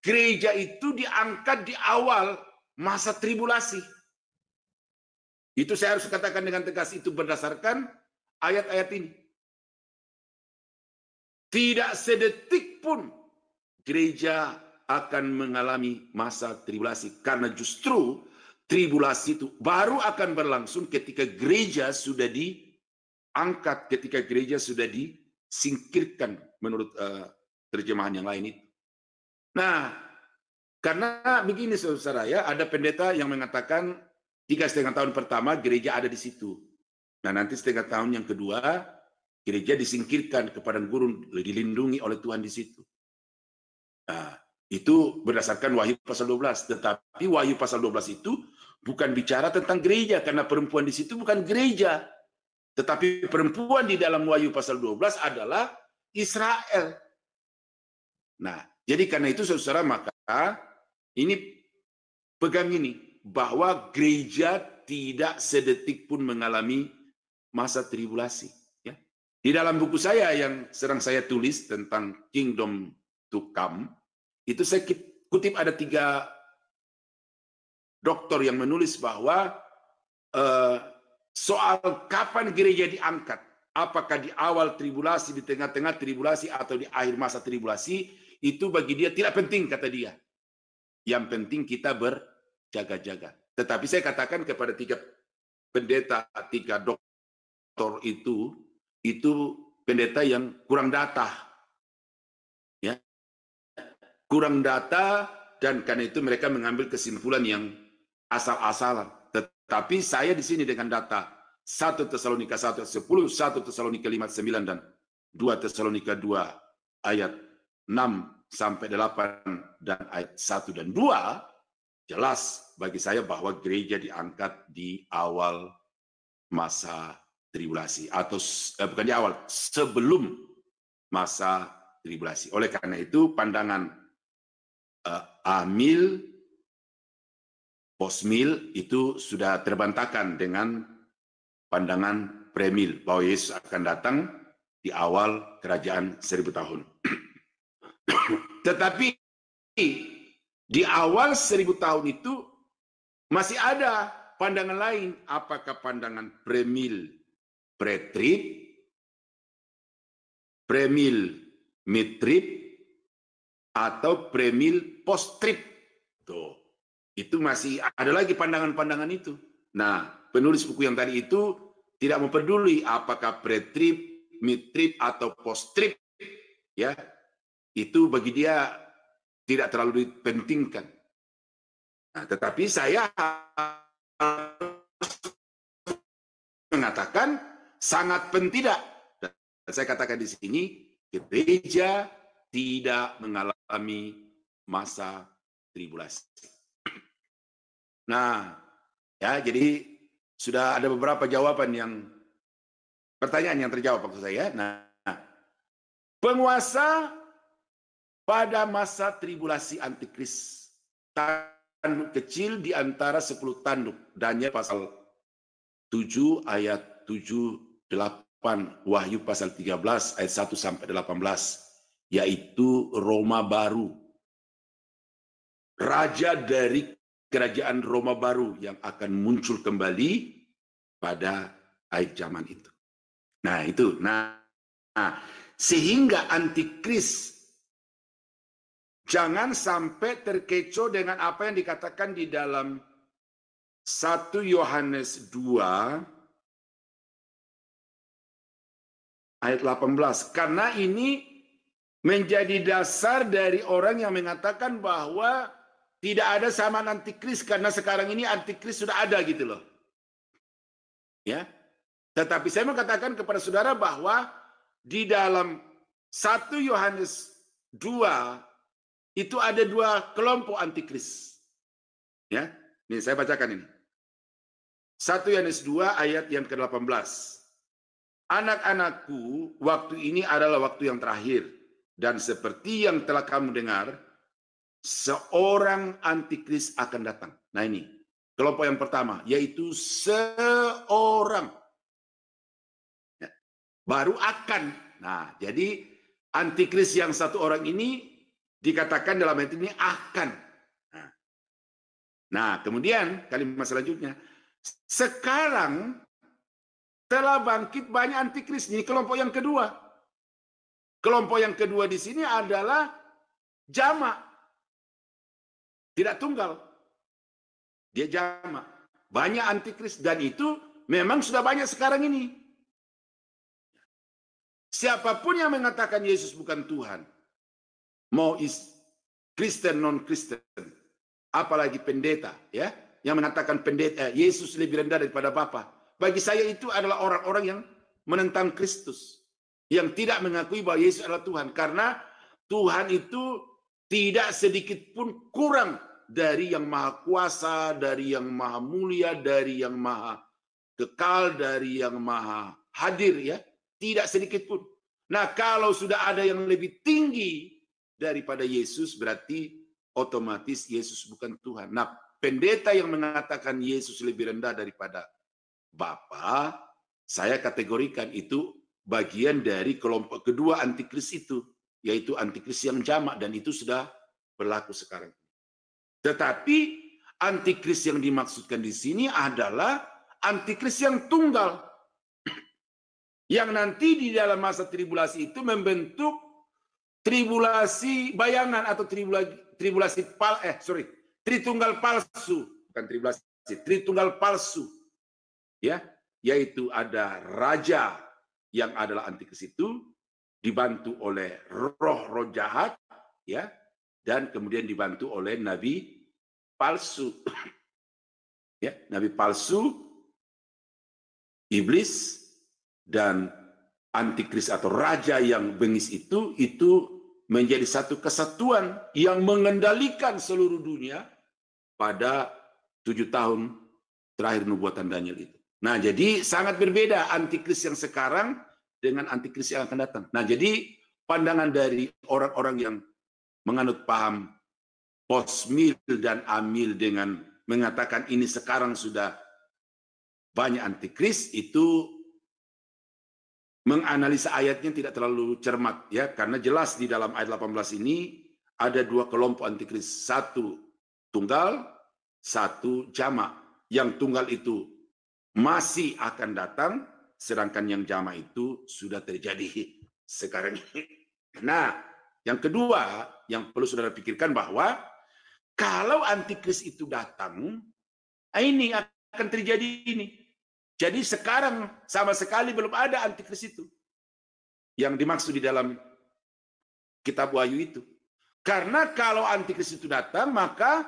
gereja itu diangkat di awal masa tribulasi. Itu saya harus katakan dengan tegas, itu berdasarkan ayat-ayat ini. Tidak sedetik pun gereja akan mengalami masa tribulasi. Karena justru tribulasi itu baru akan berlangsung ketika gereja sudah diangkat, ketika gereja sudah disingkirkan menurut terjemahan yang lain itu. Nah, karena begini saudara ya, ada pendeta yang mengatakan 3,5 tahun pertama gereja ada di situ. Nah, nanti 1,5 tahun yang kedua gereja disingkirkan ke padang gurun, dilindungi oleh Tuhan di situ. Nah, itu berdasarkan Wahyu pasal 12. Tetapi Wahyu pasal 12 itu bukan bicara tentang gereja, karena perempuan di situ bukan gereja. Tetapi perempuan di dalam Wahyu pasal 12 adalah Israel. Nah, jadi karena itu saudara, maka ini pegang ini, bahwa gereja tidak sedetik pun mengalami masa tribulasi. Ya. Di dalam buku saya yang sedang saya tulis tentang Kingdom to Come, itu saya kutip ada 3 doktor yang menulis bahwa soal kapan gereja diangkat, apakah di awal tribulasi, di tengah-tengah tribulasi, atau di akhir masa tribulasi, itu bagi dia tidak penting, kata dia. Yang penting kita berjaga-jaga. Tetapi saya katakan kepada 3 pendeta, 3 doktor itu pendeta yang kurang data. Ya. Kurang data, dan karena itu mereka mengambil kesimpulan yang asal-asalan. Tetapi saya di sini dengan data 1 Tesalonika 1 ayat 10, 1 Tesalonika 5 ayat 9, dan 2 Tesalonika 2 ayat 6 sampai 8 dan ayat 1 dan 2, jelas bagi saya bahwa gereja diangkat di awal masa tribulasi, atau bukan di awal, sebelum masa tribulasi. Oleh karena itu pandangan amil, postmil itu sudah terbantahkan dengan pandangan premil, bahwa Yesus akan datang di awal kerajaan 1000 tahun. Tetapi di awal 1000 tahun itu masih ada pandangan lain. Apakah pandangan premil pretrib, premil midtrib, atau premil posttrib? Tuh, itu masih ada lagi pandangan-pandangan itu. Nah, penulis buku yang tadi itu tidak memperduli apakah pretrib, midtrib, atau posttrib, ya. Itu bagi dia tidak terlalu dipentingkan. Nah, tetapi saya mengatakan sangat penting. Dan saya katakan di sini, gereja tidak mengalami masa tribulasi. Nah, ya, jadi sudah ada beberapa jawaban pertanyaan yang terjawab maksud saya. Nah, penguasa pada masa tribulasi antikris, tanduk kecil di antara 10 tanduk. Daniel pasal 7 ayat 7, 8, Wahyu pasal 13 ayat 1 sampai 18, yaitu Roma baru. Raja dari kerajaan Roma baru yang akan muncul kembali pada akhir zaman itu. Nah, itu. Nah, sehingga antikris jangan sampai terkecoh dengan apa yang dikatakan di dalam 1 Yohanes 2 ayat 18. Karena ini menjadi dasar dari orang yang mengatakan bahwa tidak ada zaman antikris, karena sekarang ini antikris sudah ada gitu loh. Ya. Tetapi saya mengatakan kepada saudara bahwa di dalam 1 Yohanes 2 itu ada 2 kelompok antikris. Ya, ini saya bacakan ini. 1 Yohanes 2 ayat yang ke-18. Anak-anakku, waktu ini adalah waktu yang terakhir, dan seperti yang telah kamu dengar, seorang antikris akan datang. Nah, ini kelompok yang pertama, yaitu seorang. Ya, baru akan. Nah, jadi antikris yang satu orang ini dikatakan dalam ayat ini akan. Nah, kemudian kalimat selanjutnya, sekarang telah bangkit banyak antikris. Ini kelompok yang kedua. Kelompok yang kedua di sini adalah jamak, tidak tunggal. Dia jamak. Banyak antikris, dan itu memang sudah banyak sekarang ini. Siapapun yang mengatakan Yesus bukan Tuhan, mau Kristen non-Kristen, apalagi pendeta, ya, yang mengatakan pendeta Yesus lebih rendah daripada Bapa. Bagi saya itu adalah orang-orang yang menentang Kristus, yang tidak mengakui bahwa Yesus adalah Tuhan, karena Tuhan itu tidak sedikit pun kurang dari yang maha kuasa, dari yang maha mulia, dari yang maha kekal, dari yang maha hadir, ya, tidak sedikit pun. Nah, kalau sudah ada yang lebih tinggi daripada Yesus, berarti otomatis Yesus bukan Tuhan. Nah, pendeta yang mengatakan Yesus lebih rendah daripada Bapa, saya kategorikan itu bagian dari kelompok kedua antikris itu, yaitu antikris yang jamak, dan itu sudah berlaku sekarang. Tetapi antikris yang dimaksudkan di sini adalah antikris yang tunggal. yang nanti di dalam masa tribulasi itu membentuk tribulasi bayangan atau Tritunggal palsu, bukan tribulasi, Tritunggal palsu, ya, yaitu ada raja yang adalah antikris itu dibantu oleh roh-roh jahat, ya, dan kemudian dibantu oleh nabi palsu, ya, nabi palsu, iblis, dan antikris atau raja yang bengis itu menjadi satu kesatuan yang mengendalikan seluruh dunia pada 7 tahun terakhir nubuatan Daniel itu. Nah, jadi sangat berbeda antikris yang sekarang dengan antikris yang akan datang. Nah, jadi pandangan dari orang-orang yang menganut paham postmil dan amil dengan mengatakan ini sekarang sudah banyak antikris, itu menganalisa ayatnya tidak terlalu cermat, ya, karena jelas di dalam ayat 18 ini ada dua kelompok antikris, satu tunggal, satu jamak. Yang tunggal itu masih akan datang, sedangkan yang jamak itu sudah terjadi sekarang ini. Nah, yang kedua yang perlu saudara pikirkan bahwa kalau antikris itu datang, ini akan terjadi ini. Jadi sekarang sama sekali belum ada antikris itu yang dimaksud di dalam kitab Wahyu itu. Karena kalau antikris itu datang, maka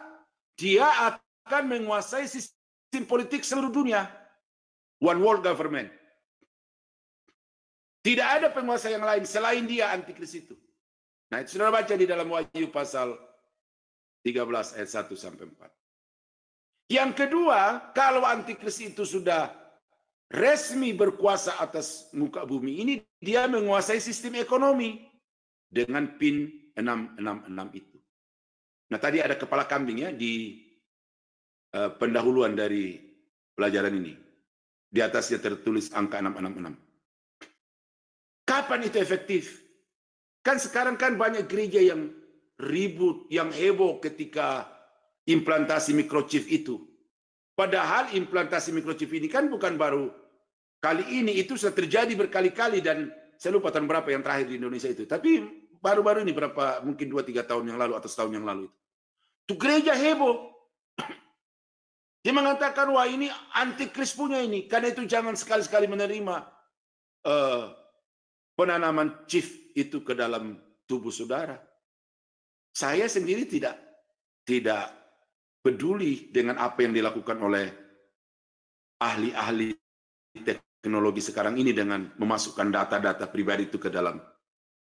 dia akan menguasai sistem politik seluruh dunia. One world government. Tidak ada penguasa yang lain selain dia, antikris itu. Nah, itu saudara baca di dalam Wahyu pasal 13 ayat 1 sampai 4. Yang kedua, kalau antikris itu sudah resmi berkuasa atas muka bumi ini, dia menguasai sistem ekonomi dengan PIN 666 itu. Nah, tadi ada kepala kambing, ya, di pendahuluan dari pelajaran ini. Di atasnya tertulis angka 666. Kapan itu efektif? Kan sekarang kan banyak gereja yang ribut, yang heboh ketika implantasi microchip itu. Padahal implantasi microchip ini kan bukan baru kali ini, itu sudah terjadi berkali-kali, dan saya lupa tahun berapa yang terakhir di Indonesia itu. Tapi baru-baru ini berapa, mungkin 2-3 tahun yang lalu atau setahun yang lalu itu. Itu gereja heboh. Dia mengatakan, wah ini antikris punya ini, karena itu jangan sekali-sekali menerima penanaman chip itu ke dalam tubuh saudara. Saya sendiri tidak peduli dengan apa yang dilakukan oleh ahli-ahli teknologi sekarang ini dengan memasukkan data-data pribadi itu ke dalam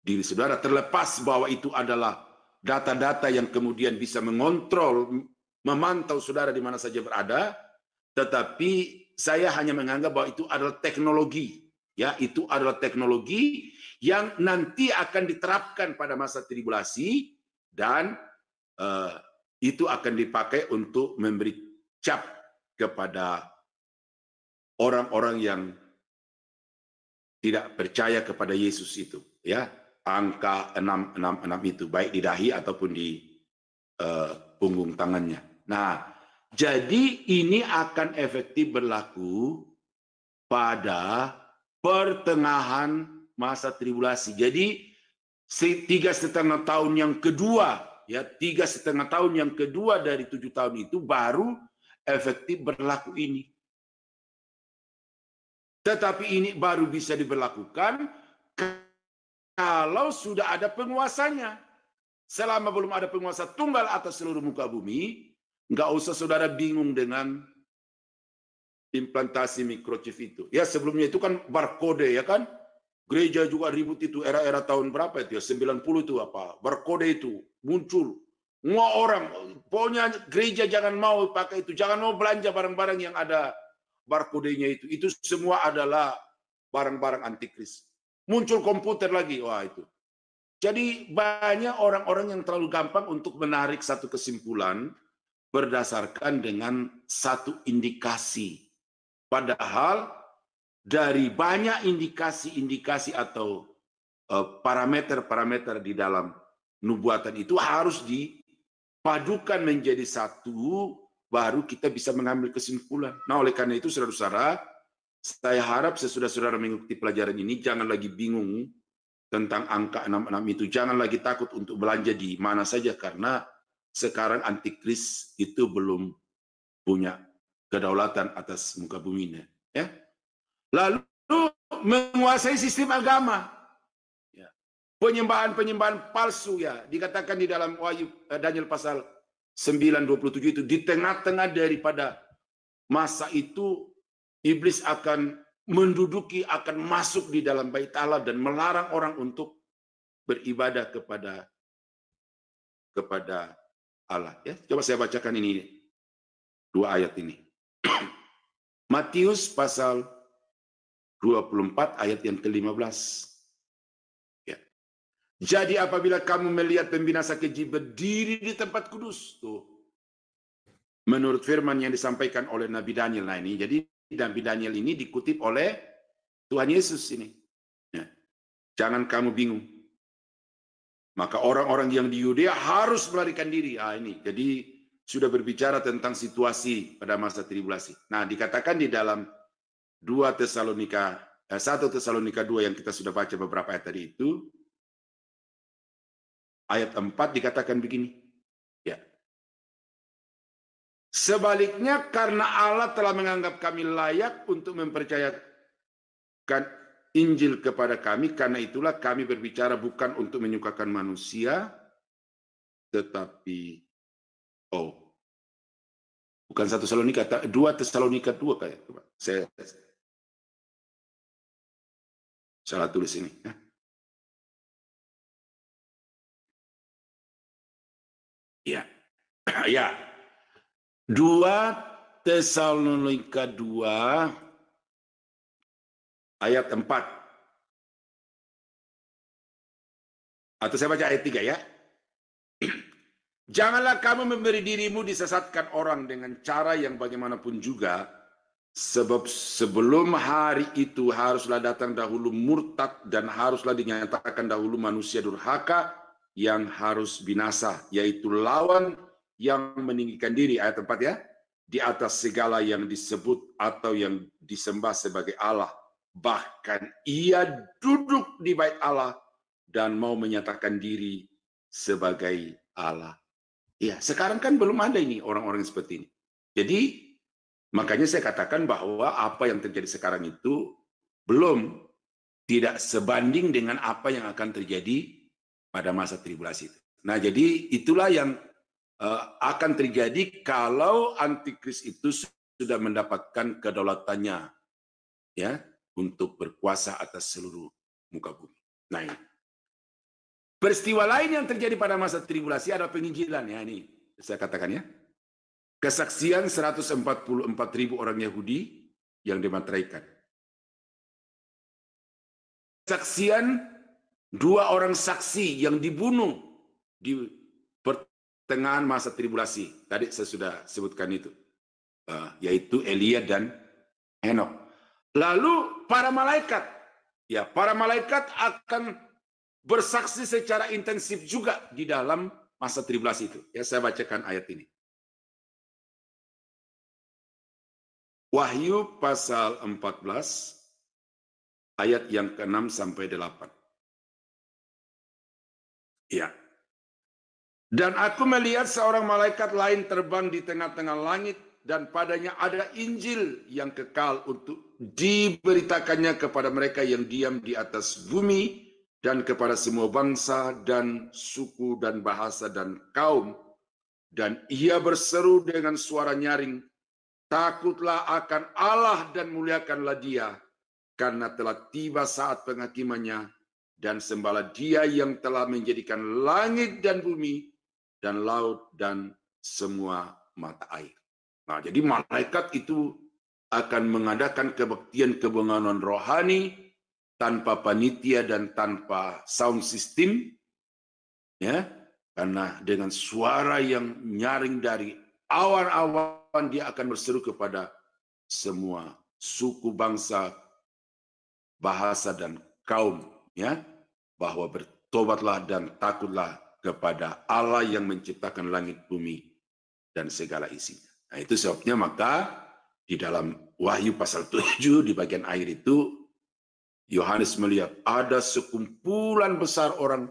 diri saudara, terlepas bahwa itu adalah data-data yang kemudian bisa mengontrol, memantau saudara di mana saja berada. Tetapi saya hanya menganggap bahwa itu adalah teknologi, ya, itu adalah teknologi yang nanti akan diterapkan pada masa tribulasi, dan itu akan dipakai untuk memberi cap kepada orang-orang yang tidak percaya kepada Yesus itu, ya, angka 666 itu, baik di dahi ataupun di punggung tangannya. Nah, jadi ini akan efektif berlaku pada pertengahan masa tribulasi. Jadi 3,5 tahun yang kedua, ya, 3,5 tahun yang kedua dari 7 tahun itu baru efektif berlaku ini. Tetapi ini baru bisa diberlakukan kalau sudah ada penguasanya. Selama belum ada penguasa tunggal atas seluruh muka bumi, nggak usah saudara bingung dengan implantasi microchip itu. Ya, sebelumnya itu kan barcode, ya kan? Gereja juga ribut itu era-era tahun berapa itu ya, 90 itu apa? Barcode itu muncul. Semua orang, pokoknya gereja jangan mau pakai itu, jangan mau belanja barang-barang yang ada barcode-nya itu. Itu semua adalah barang-barang antikris. Muncul komputer lagi, wah itu. Jadi banyak orang-orang yang terlalu gampang untuk menarik satu kesimpulan berdasarkan dengan satu indikasi. Padahal dari banyak indikasi-indikasi atau parameter-parameter di dalam nubuatan itu harus dipadukan menjadi satu, baru kita bisa mengambil kesimpulan. Nah, oleh karena itu saudara-saudara, saya harap sesudah saudara mengikuti pelajaran ini, jangan lagi bingung tentang angka 66 itu. Jangan lagi takut untuk belanja di mana saja, karena sekarang antikris itu belum punya kedaulatan atas muka bumi ini. Ya. Lalu menguasai sistem agama. Ya. Penyembahan-penyembahan palsu, ya, dikatakan di dalam Wahyu Daniel pasal 9:27 itu, di tengah-tengah daripada masa itu iblis akan menduduki, akan masuk di dalam bait Allah dan melarang orang untuk beribadah kepada Allah. Ya, coba saya bacakan ini, 2 ayat ini. Matius pasal 24 ayat yang ke-15. Ya. Jadi apabila kamu melihat pembinasa keji berdiri di tempat kudus, tuh, menurut firman yang disampaikan oleh Nabi Daniel. Nah ini, jadi Nabi Daniel ini dikutip oleh Tuhan Yesus ini. Ya. Jangan kamu bingung. Maka orang-orang yang di Yudea harus melarikan diri. Ini, jadi sudah berbicara tentang situasi pada masa tribulasi. Nah, dikatakan di dalam 1 Tesalonika 2 yang kita sudah baca beberapa ayat tadi itu, ayat 4 dikatakan begini. Ya. Sebaliknya, karena Allah telah menganggap kami layak untuk mempercayakan Injil kepada kami, karena itulah kami berbicara bukan untuk menyukakan manusia, tetapi bukan 1 Tesalonika, 2 Tesalonika 2 kayak. Saya salah tulis ini. Ya. Ya. 2 Tesalonika 2 ayat 4. Atau saya baca ayat 3 ya. Janganlah kamu memberi dirimu disesatkan orang dengan cara yang bagaimanapun juga, sebab sebelum hari itu haruslah datang dahulu murtad dan haruslah dinyatakan dahulu manusia durhaka yang harus binasa, yaitu lawan yang meninggikan diri, ayat 4 ya, di atas segala yang disebut atau yang disembah sebagai Allah. Bahkan ia duduk di bait Allah dan mau menyatakan diri sebagai Allah. Ya, sekarang kan belum ada ini orang-orang seperti ini. Jadi, makanya saya katakan bahwa apa yang terjadi sekarang itu tidak sebanding dengan apa yang akan terjadi pada masa tribulasi itu. Nah, jadi itulah yang akan terjadi kalau antikris itu sudah mendapatkan kedaulatannya, ya, untuk berkuasa atas seluruh muka bumi. Nah, ini. Peristiwa lain yang terjadi pada masa tribulasi adalah penginjilan, ya, ini saya katakan ya. Kesaksian 144.000 orang Yahudi yang dimateraikan. Kesaksian 2 orang saksi yang dibunuh di pertengahan masa tribulasi. Tadi saya sudah sebutkan itu, yaitu Elia dan Henok. Lalu para malaikat, ya, para malaikat akan bersaksi secara intensif juga di dalam masa tribulasi itu. Ya, saya bacakan ayat ini. Wahyu pasal 14 ayat yang ke-6 sampai 8. Ya. Dan aku melihat seorang malaikat lain terbang di tengah-tengah langit, dan padanya ada Injil yang kekal untuk diberitakannya kepada mereka yang diam di atas bumi, dan kepada semua bangsa dan suku dan bahasa dan kaum. Dan ia berseru dengan suara nyaring, takutlah akan Allah dan muliakanlah Dia, karena telah tiba saat penghakimannya, dan sembahlah Dia yang telah menjadikan langit dan bumi dan laut dan semua mata air. Nah, jadi malaikat itu akan mengadakan kebaktian kebenganan rohani tanpa panitia dan tanpa sound system, ya, karena dengan suara yang nyaring dari awan-awan dia akan berseru kepada semua suku, bangsa, bahasa dan kaum, ya, bahwa bertobatlah dan takutlah kepada Allah yang menciptakan langit, bumi dan segala isinya. Nah, itu sebabnya maka di dalam Wahyu pasal 7 di bagian akhir itu, Yohanes melihat ada sekumpulan besar orang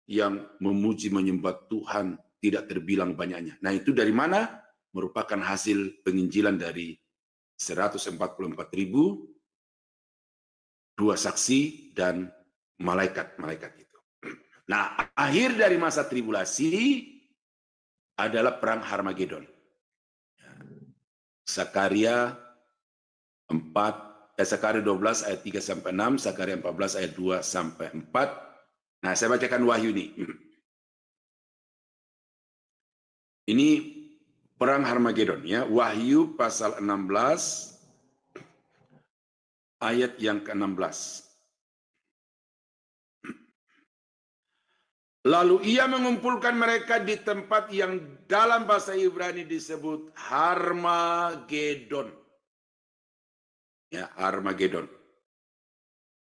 yang memuji menyembah Tuhan tidak terbilang banyaknya. Nah, itu dari mana? Merupakan hasil penginjilan dari 144.000, dua saksi dan malaikat-malaikat itu. Nah, akhir dari masa tribulasi adalah perang Harmagedon. Zakaria 12 ayat 3 sampai 6, Zakaria 14 ayat 2 sampai 4. Nah, saya bacakan Wahyu ini. Ini perang Harmagedon ya. Wahyu pasal 16 ayat yang ke-16. Lalu ia mengumpulkan mereka di tempat yang dalam bahasa Ibrani disebut Harmagedon. Ya, Harmagedon.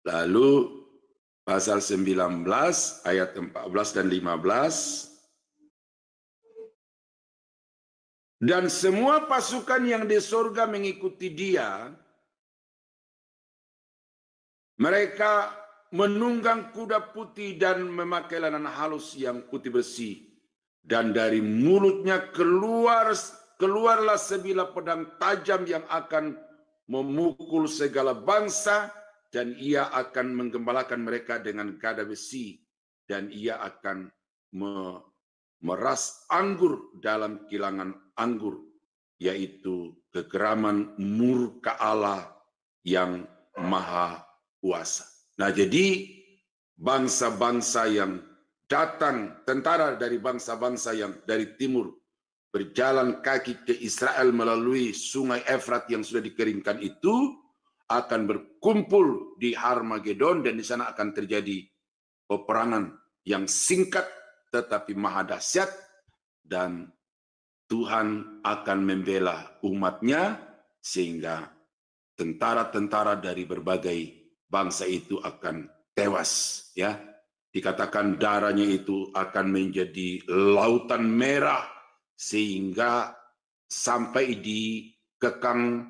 Lalu pasal 19 ayat 14 dan 15. Dan semua pasukan yang di surga mengikuti dia. Mereka menunggang kuda putih dan memakai lanan halus yang putih bersih. Dan dari mulutnya keluarlah sebilah pedang tajam yang akan memukul segala bangsa. Dan ia akan menggembalakan mereka dengan gada besi. Dan ia akan meras anggur dalam kilangan anggur. Yaitu kegeraman murka Allah yang maha kuasa. Nah, jadi bangsa-bangsa yang datang, tentara dari bangsa-bangsa yang dari timur berjalan kaki ke Israel melalui sungai Efrat yang sudah dikeringkan itu akan berkumpul di Harmagedon, dan di sana akan terjadi peperangan yang singkat tetapi maha dahsyat, dan Tuhan akan membela umatnya sehingga tentara-tentara dari berbagai bangsa itu akan tewas, ya. Dikatakan darahnya itu akan menjadi lautan merah sehingga sampai di kekang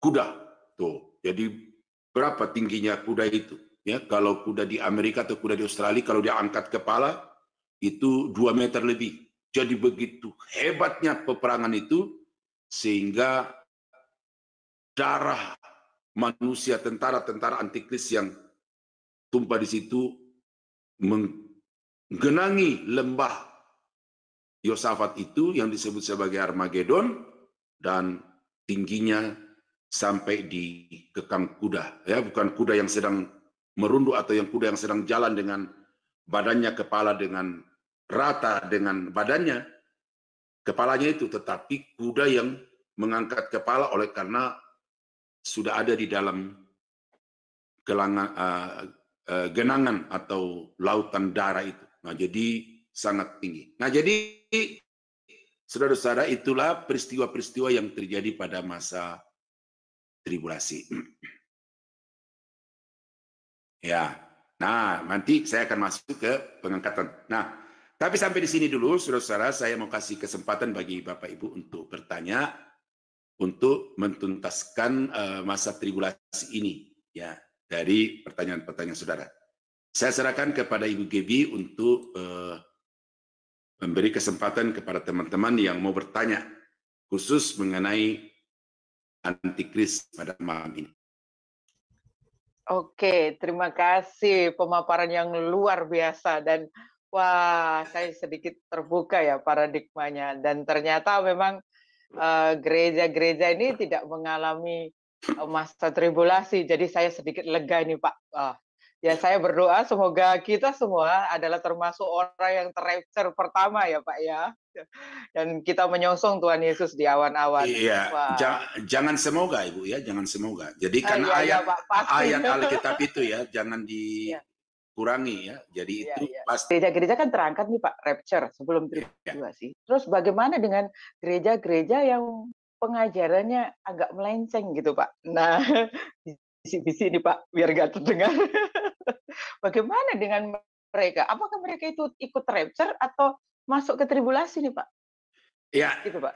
kuda. Tuh, jadi berapa tingginya kuda itu? Ya, kalau kuda di Amerika atau kuda di Australia, kalau dia angkat kepala itu 2 meter lebih. Jadi begitu hebatnya peperangan itu sehingga darah manusia, tentara-tentara antikris yang tumpah di situ menggenangi lembah Yosafat itu yang disebut sebagai Armagedon, dan tingginya sampai di kekang kuda. Ya, bukan kuda yang sedang merunduk atau yang kuda yang sedang jalan dengan badannya, kepala dengan rata dengan badannya, kepalanya itu, tetapi kuda yang mengangkat kepala oleh karena sudah ada di dalam genangan atau lautan darah itu. Nah, jadi sangat tinggi. Nah, jadi saudara-saudara, itulah peristiwa-peristiwa yang terjadi pada masa tribulasi. Ya, nah nanti saya akan masuk ke pengangkatan. Nah, tapi sampai di sini dulu, saudara-saudara, saya mau kasih kesempatan bagi Bapak Ibu untuk bertanya, untuk mentuntaskan masa tribulasi ini, ya, dari pertanyaan-pertanyaan saudara. Saya serahkan kepada Ibu Gebi untuk memberi kesempatan kepada teman-teman yang mau bertanya khusus mengenai antikris pada malam ini. Oke, terima kasih pemaparan yang luar biasa, dan wah, saya sedikit terbuka ya paradigmanya, dan ternyata memang gereja-gereja ini tidak mengalami masa tribulasi, jadi saya sedikit lega ini Pak. Ya, saya berdoa semoga kita semua adalah termasuk orang yang terrapture pertama ya Pak ya, dan kita menyongsong Tuhan Yesus di awan-awan. Iya, jangan semoga Ibu ya, jangan semoga. Jadi karena ayat Alkitab itu ya, jangan dikurangi ya. Jadi itu pasti. Gereja-gereja kan terangkat nih Pak, rapture sebelum tribulasi. Terus bagaimana dengan gereja-gereja yang pengajarannya agak melenceng gitu Pak? Nah, bisik-bisik nih Pak, biar gak terdengar. Bagaimana dengan mereka? Apakah mereka itu ikut rapture atau masuk ke tribulasi nih Pak? Ya, gitu Pak.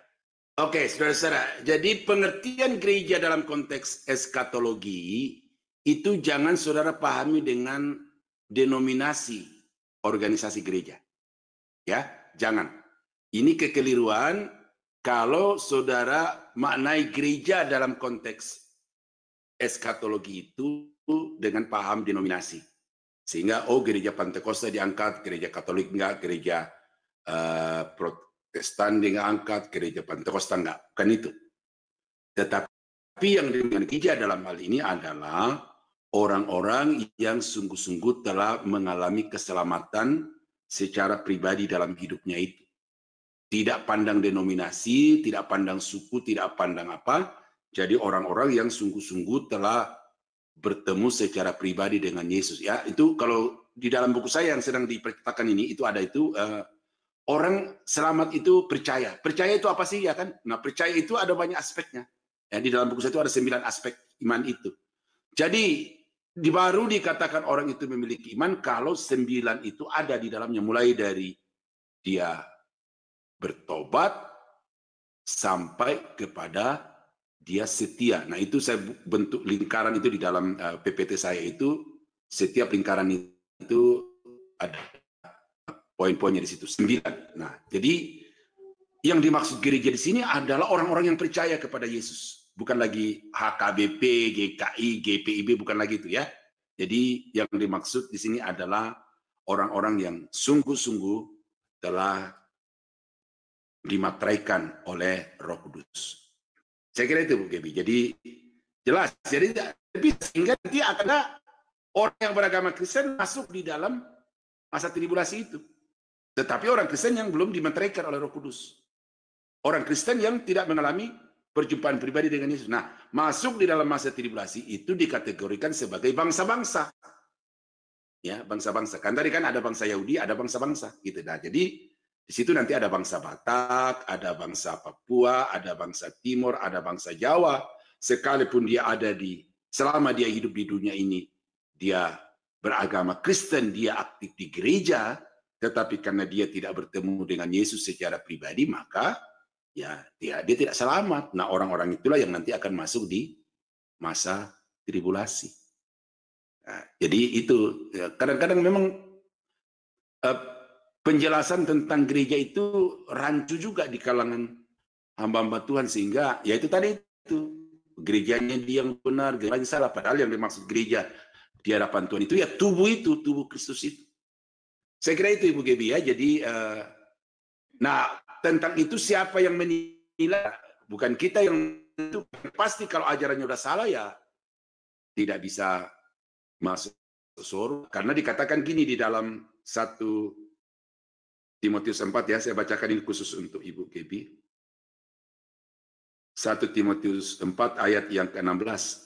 Oke, saudara-saudara. Jadi pengertian gereja dalam konteks eskatologi itu jangan saudara pahami dengan denominasi organisasi gereja. Ya, jangan. Ini kekeliruan kalau saudara maknai gereja dalam konteks eskatologi itu dengan paham denominasi. Sehingga gereja Pantekosta diangkat, gereja Katolik enggak, gereja Protestan diangkat, gereja Pantekosta enggak. Bukan itu. Tetapi yang dengan gereja dalam hal ini adalah orang-orang yang sungguh-sungguh telah mengalami keselamatan secara pribadi dalam hidupnya itu. Tidak pandang denominasi, tidak pandang suku, tidak pandang apa. Jadi orang-orang yang sungguh-sungguh telah bertemu secara pribadi dengan Yesus. Ya, itu kalau di dalam buku saya yang sedang diperkatakan ini, itu ada itu, orang selamat itu percaya. Percaya itu apa sih, ya kan? Nah, percaya itu ada banyak aspeknya. Ya, di dalam buku saya itu ada 9 aspek iman itu. Jadi, baru dikatakan orang itu memiliki iman kalau 9 itu ada di dalamnya. Mulai dari dia bertobat sampai kepada dia setia. Nah, itu saya bentuk lingkaran itu di dalam PPT saya itu, setiap lingkaran itu ada poin-poinnya di situ, 9. Nah, jadi yang dimaksud gereja di sini adalah orang-orang yang percaya kepada Yesus. Bukan lagi HKBP, GKI, GPIB, bukan lagi itu ya. Jadi yang dimaksud di sini adalah orang-orang yang sungguh-sungguh telah dimateraikan oleh Roh Kudus. Saya kira itu Bu Gebi. Jadi jelas. Jadi sehingga nanti akan orang yang beragama Kristen masuk di dalam masa tribulasi itu. Tetapi orang Kristen yang belum dimateraikan oleh Roh Kudus. Orang Kristen yang tidak mengalami perjumpaan pribadi dengan Yesus. Nah, masuk di dalam masa tribulasi itu dikategorikan sebagai bangsa-bangsa. Ya, bangsa-bangsa. Kan tadi kan ada bangsa Yahudi, ada bangsa-bangsa gitu. Nah, jadi di situ nanti ada bangsa Batak, ada bangsa Papua, ada bangsa Timur, ada bangsa Jawa. Sekalipun dia ada selama dia hidup di dunia ini, dia beragama Kristen, dia aktif di gereja, tetapi karena dia tidak bertemu dengan Yesus secara pribadi, maka ya dia tidak selamat. Nah, orang-orang itulah yang nanti akan masuk di masa tribulasi. Nah, jadi itu kadang-kadang memang penjelasan tentang gereja itu rancu juga di kalangan hamba-hamba Tuhan, sehingga ya itu tadi itu gerejanya dia yang benar, gerejanya salah. Padahal yang dimaksud gereja di hadapan Tuhan itu ya tubuh Kristus itu. Saya kira itu Ibu Gebi ya. Jadi nah tentang itu siapa yang menilai? Bukan kita yang itu. Pasti kalau ajarannya udah salah ya tidak bisa masuk surga. Karena dikatakan gini di dalam 1 Timotius 4 ya, saya bacakan ini khusus untuk Ibu Gebi. 1 Timotius 4 ayat yang ke-16.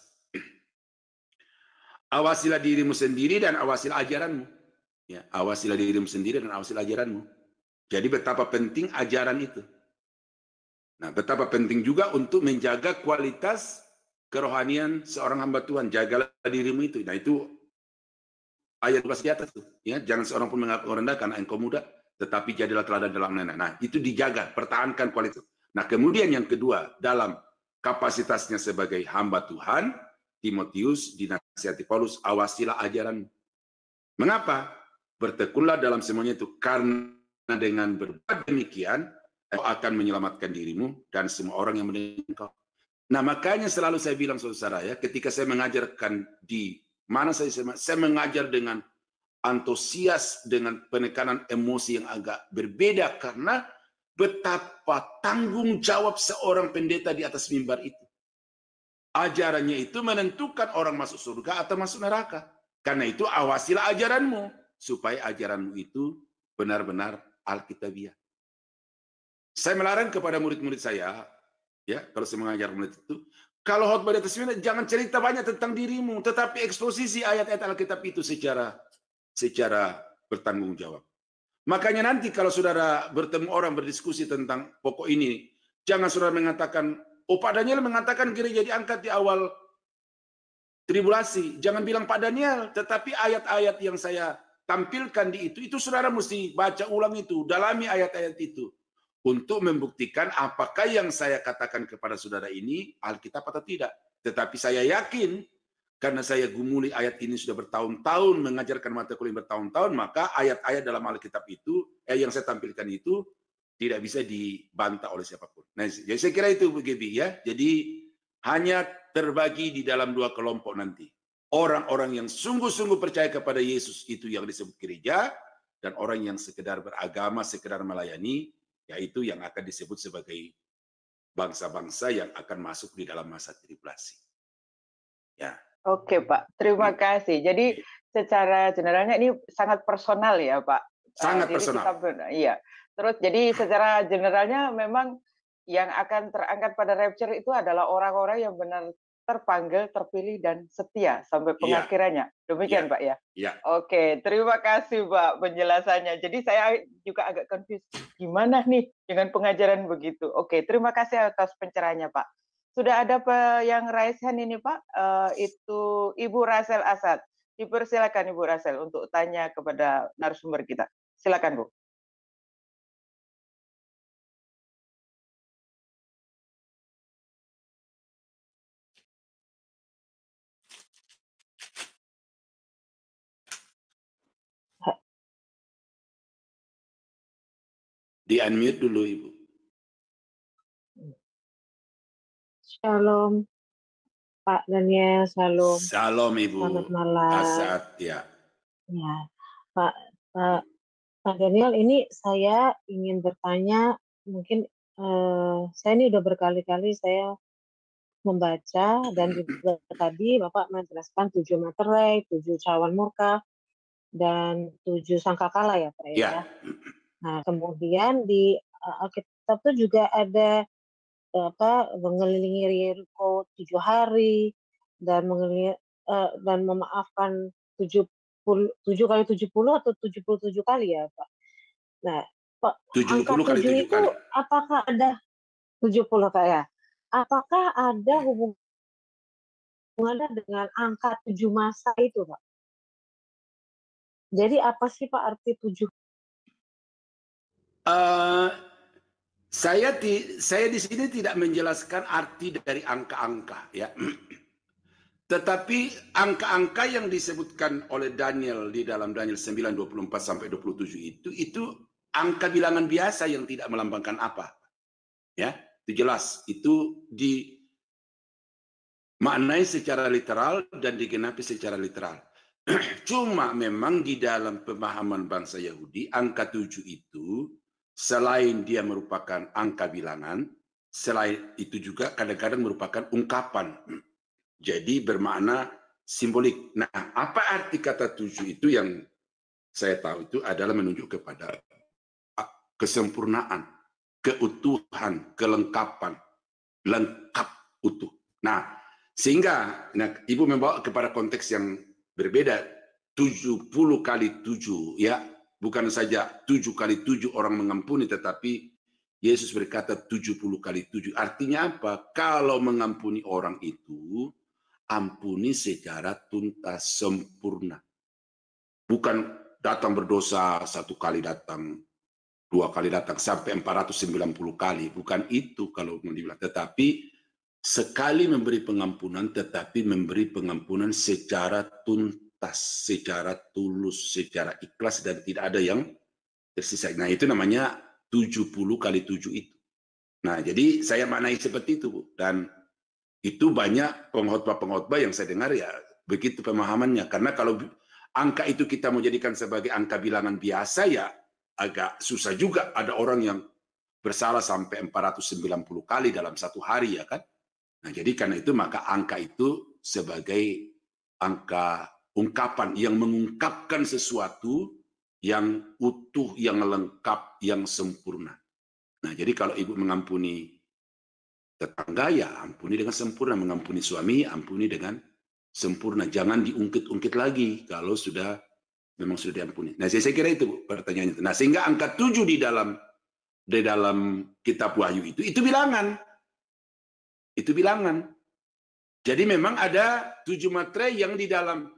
Awasilah dirimu sendiri dan awasilah ajaranmu. Ya, awasilah dirimu sendiri dan awasilah ajaranmu. Jadi betapa penting ajaran itu. Nah, betapa penting juga untuk menjaga kualitas kerohanian seorang hamba Tuhan. Jagalah dirimu itu. Nah, itu ayat 12 di atas tuh. Ya, jangan seorang pun mengaku rendah karena engkau muda, tetapi jadilah teladan dalam nenek. Nah, itu dijaga, pertahankan kualitas. Nah, kemudian yang kedua, dalam kapasitasnya sebagai hamba Tuhan, Timotius dinasihati Paulus, awasilah ajaran. Mengapa? Bertekunlah dalam semuanya itu, karena dengan berbuat demikian, kau akan menyelamatkan dirimu dan semua orang yang mendengar engkau. Nah, makanya selalu saya bilang saudara ya, ketika saya mengajarkan di mana saya mengajar dengan antusias, dengan penekanan emosi yang agak berbeda, karena betapa tanggung jawab seorang pendeta di atas mimbar itu. Ajarannya itu menentukan orang masuk surga atau masuk neraka. Karena itu awasilah ajaranmu, supaya ajaranmu itu benar-benar alkitabiah. Saya melarang kepada murid-murid saya, ya, kalau saya mengajar murid itu, kalau khotbah di atas mimbar jangan cerita banyak tentang dirimu, tetapi eksposisi ayat-ayat Alkitab itu secara bertanggung jawab. Makanya nanti kalau saudara bertemu orang berdiskusi tentang pokok ini, jangan saudara mengatakan, oh Pak Daniel mengatakan gereja diangkat di awal tribulasi. Jangan bilang Pak Daniel, tetapi ayat-ayat yang saya tampilkan di itu saudara mesti baca ulang itu, dalami ayat-ayat itu. untuk membuktikan apakah yang saya katakan kepada saudara ini Alkitab atau tidak. Tetapi saya yakin, karena saya gumuli ayat ini sudah bertahun-tahun, mengajarkan mata kuliah bertahun-tahun, maka ayat-ayat dalam Alkitab itu, yang saya tampilkan itu, tidak bisa dibantah oleh siapapun. Nah, jadi saya kira itu begitu ya. Jadi hanya terbagi di dalam dua kelompok nanti. Orang-orang yang sungguh-sungguh percaya kepada Yesus itu yang disebut gereja, dan orang yang sekedar beragama, sekedar melayani, yaitu yang akan disebut sebagai bangsa-bangsa yang akan masuk di dalam masa tribulasi. Ya. Oke Pak, terima kasih. Jadi secara generalnya ini sangat personal ya Pak. Sangat Jadi personal. iya. Terus jadi secara generalnya memang yang akan terangkat pada rapture itu adalah orang-orang yang benar terpanggil, terpilih, dan setia sampai pengakhirannya. Demikian Pak ya? Iya. Oke, terima kasih Pak penjelasannya. Jadi saya juga agak confused. Gimana nih dengan pengajaran begitu? Oke, terima kasih atas pencerahannya Pak. Sudah ada yang raise hand ini Pak, itu Ibu Rasel Asad. Dipersilakan Ibu Rasel untuk tanya kepada narasumber kita. Silakan Bu. Di-unmute dulu Ibu. Shalom Pak Daniel, shalom. Shalom Ibu. Selamat malam. Asad, ya. Ya, Pak Daniel, ini saya ingin bertanya, mungkin saya ini udah berkali-kali saya membaca dan juga tadi Bapak menjelaskan 7 materai, 7 cawan murka, dan 7 sangkakala ya Pak ya. Nah, kemudian di Alkitab itu juga ada mengelilingi Yeriko 7 hari dan memaafkan 7 kali 70 atau 77 kali ya Pak. Nah, Pak, 70 angka kali 7 7 itu kali. apakah ada 70 Pak ya? Apakah ada hubungannya dengan angka 7 masa itu Pak? Jadi apa sih Pak arti 7? Saya di sini tidak menjelaskan arti dari angka-angka ya. Tetapi angka-angka yang disebutkan oleh Daniel di dalam Daniel 9:24 sampai 27 itu angka bilangan biasa yang tidak melambangkan apa. Ya, itu jelas. Itu dimaknai secara literal dan digenapi secara literal. Cuma memang di dalam pemahaman bangsa Yahudi angka 7 itu selain dia merupakan angka bilangan, selain itu juga kadang-kadang merupakan ungkapan. Jadi bermakna simbolik. Nah, apa arti kata 7 itu yang saya tahu itu adalah menunjuk kepada kesempurnaan, keutuhan, kelengkapan, lengkap utuh. Nah, sehingga Ibu membawa kepada konteks yang berbeda, 70 kali 7 ya. Bukan saja 7 kali 7 orang mengampuni, tetapi Yesus berkata 70 kali 7. Artinya apa? Kalau mengampuni orang itu, ampuni secara tuntas, sempurna. Bukan datang berdosa 1 kali datang, 2 kali datang, sampai 490 kali. Bukan itu kalau mau dibilang. Tetapi sekali memberi pengampunan, tetapi memberi pengampunan secara tuntas, secara tulus, secara ikhlas, dan tidak ada yang tersisa. Nah, itu namanya 70 kali 7 itu. Nah, jadi saya maknai seperti itu, Bu. Dan itu banyak pengkhotbah-pengkhotbah yang saya dengar ya begitu pemahamannya. Karena kalau angka itu kita mau jadikan sebagai angka bilangan biasa ya agak susah juga. Ada orang yang bersalah sampai 490 kali dalam 1 hari ya kan. Nah, jadi karena itu maka angka itu sebagai angka ungkapan yang mengungkapkan sesuatu yang utuh, yang lengkap, yang sempurna. Nah, jadi kalau Ibu mengampuni tetangga, ya ampuni dengan sempurna. Mengampuni suami, ampuni dengan sempurna. Jangan diungkit-ungkit lagi kalau memang sudah diampuni. Nah, saya kira itu pertanyaannya. Nah, sehingga angka 7 di dalam kitab Wahyu itu bilangan. Itu bilangan. Jadi memang ada 7 materai yang di dalam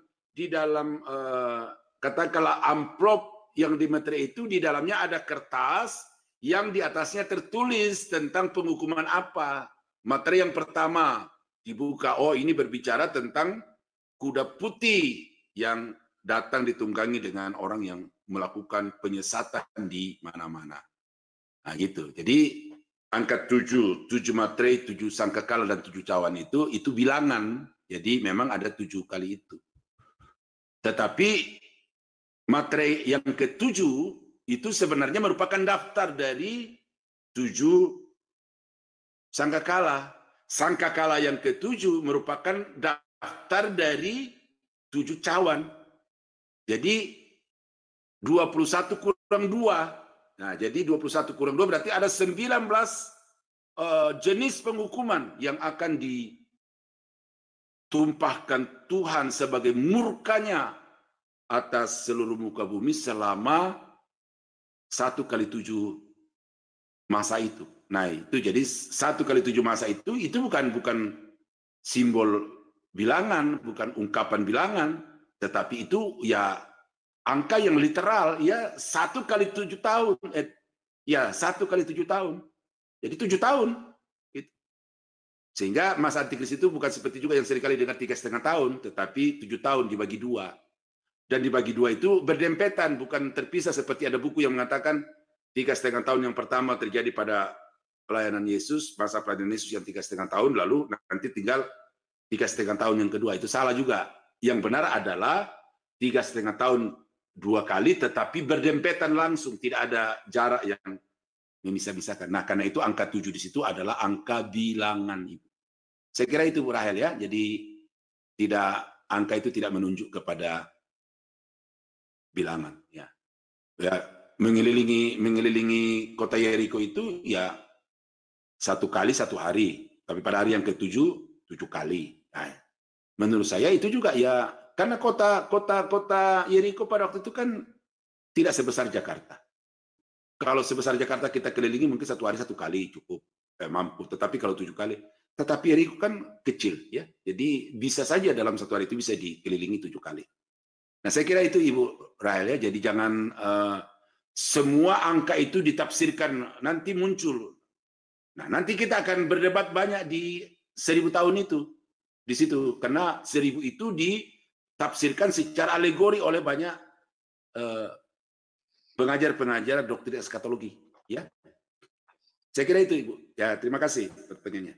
katakanlah amplop yang di materai itu di dalamnya ada kertas yang di atasnya tertulis tentang penghukuman apa. Materi yang pertama dibuka, oh ini berbicara tentang kuda putih yang datang ditunggangi dengan orang yang melakukan penyesatan di mana-mana. Nah gitu. Jadi angka 7 materi, 7 sangkakala dan 7 cawan itu bilangan. Jadi memang ada 7 kali itu. Tetapi materi yang ke-7 itu sebenarnya merupakan daftar dari 7 sangkakala. Sangkakala yang ke-7 merupakan daftar dari 7 cawan. Jadi 21 kurang 2. Nah, jadi 21 kurang 2 berarti ada 19 jenis penghukuman yang akan ditumpahkan Tuhan sebagai murkanya atas seluruh muka bumi selama 1 kali 7 masa itu. Nah, itu jadi 1 kali 7 masa itu bukan simbol bilangan, bukan ungkapan bilangan, tetapi itu ya angka yang literal, ya 1 kali 7 tahun, ya 1 kali 7 tahun. Jadi 7 tahun. Gitu. Sehingga masa antikris itu bukan seperti juga yang seringkali dengar 3,5 tahun, tetapi 7 tahun dibagi 2. Dan dibagi 2 itu berdempetan, bukan terpisah seperti ada buku yang mengatakan 3,5 tahun yang pertama terjadi pada pelayanan Yesus, masa pelayanan Yesus yang 3,5 tahun, lalu nanti tinggal 3,5 tahun yang kedua. Itu salah juga. Yang benar adalah 3,5 tahun 2 kali, tetapi berdempetan langsung, tidak ada jarak yang memisah-misahkan. Nah, karena itu angka 7 di situ adalah angka bilangan, Ibu. Saya kira itu, Bu Rahel, ya. Jadi angka itu tidak menunjuk kepada bilangan, ya. Ya, mengelilingi kota Yeriko itu ya 1 kali 1 hari, tapi pada hari yang ke-7 7 kali. Nah, menurut saya itu juga ya, karena kota Yeriko pada waktu itu kan tidak sebesar Jakarta. Kalau sebesar Jakarta kita kelilingi mungkin 1 hari 1 kali cukup mampu, tetapi kalau 7 kali, tetapi Yeriko kan kecil, ya. Jadi bisa saja dalam 1 hari itu bisa dikelilingi 7 kali. Nah, saya kira itu, Ibu Rahel, ya. Jadi jangan semua angka itu ditafsirkan, nanti muncul. Nah, nanti kita akan berdebat banyak di 1000 tahun itu, di situ, karena 1000 itu ditafsirkan secara alegori oleh banyak pengajar-pengajar doktrin eskatologi, ya. Saya kira itu, Ibu. Ya, terima kasih pertanyaannya.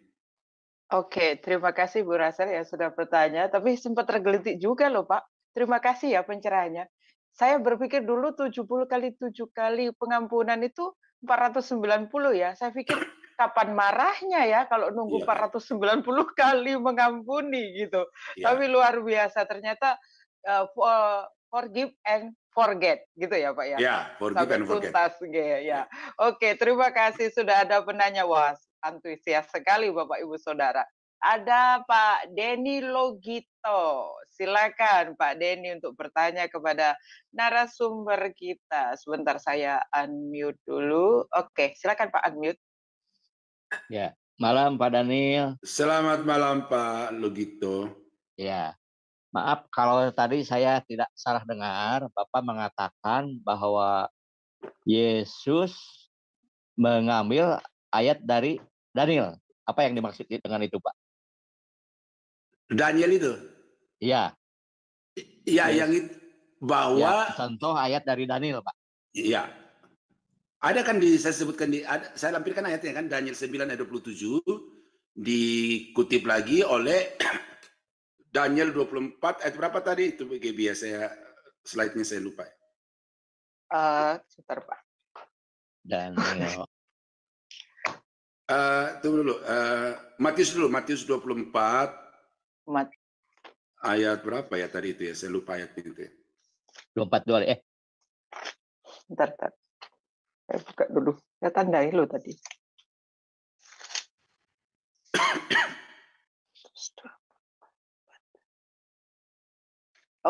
Oke, terima kasih Bu Rasel yang sudah bertanya, tapi sempat tergelitik juga loh Pak. Terima kasih ya pencerahannya. Saya berpikir dulu 70 kali 7 kali pengampunan itu 490 ya. Saya pikir kapan marahnya ya kalau nunggu 490 kali mengampuni gitu. Tapi luar biasa ternyata forgive and forget gitu ya Pak ya. Ya, forgive and forget. Tuntas ya. Oke, terima kasih sudah ada penanya. Wah, antusias sekali Bapak Ibu Saudara. Ada Pak Denny Logito. Silakan Pak Denny untuk bertanya kepada narasumber kita. Sebentar saya unmute dulu. Oke, silakan Pak unmute. Ya, malam Pak Daniel. Selamat malam Pak Logito. Ya, maaf kalau tadi saya tidak salah dengar, Bapak mengatakan bahwa Yesus mengambil ayat dari Daniel. Apa yang dimaksud dengan itu, Pak? Daniel itu? Iya. Iya, yang itu bahwa ya, contoh ayat dari Daniel, Pak. Iya. Ada kan saya sebutkan saya lampirkan ayatnya kan, Daniel 9 ayat 27 dikutip lagi oleh Daniel 24 ayat berapa tadi itu biasa saya slide-nya saya lupa. Sebentar Pak. Daniel. Tunggu dulu. Matius 24. Ayat berapa ya tadi itu ya? Saya lupa ayat itu. 24 Bentar. Saya buka dulu. Saya tandai lo tadi.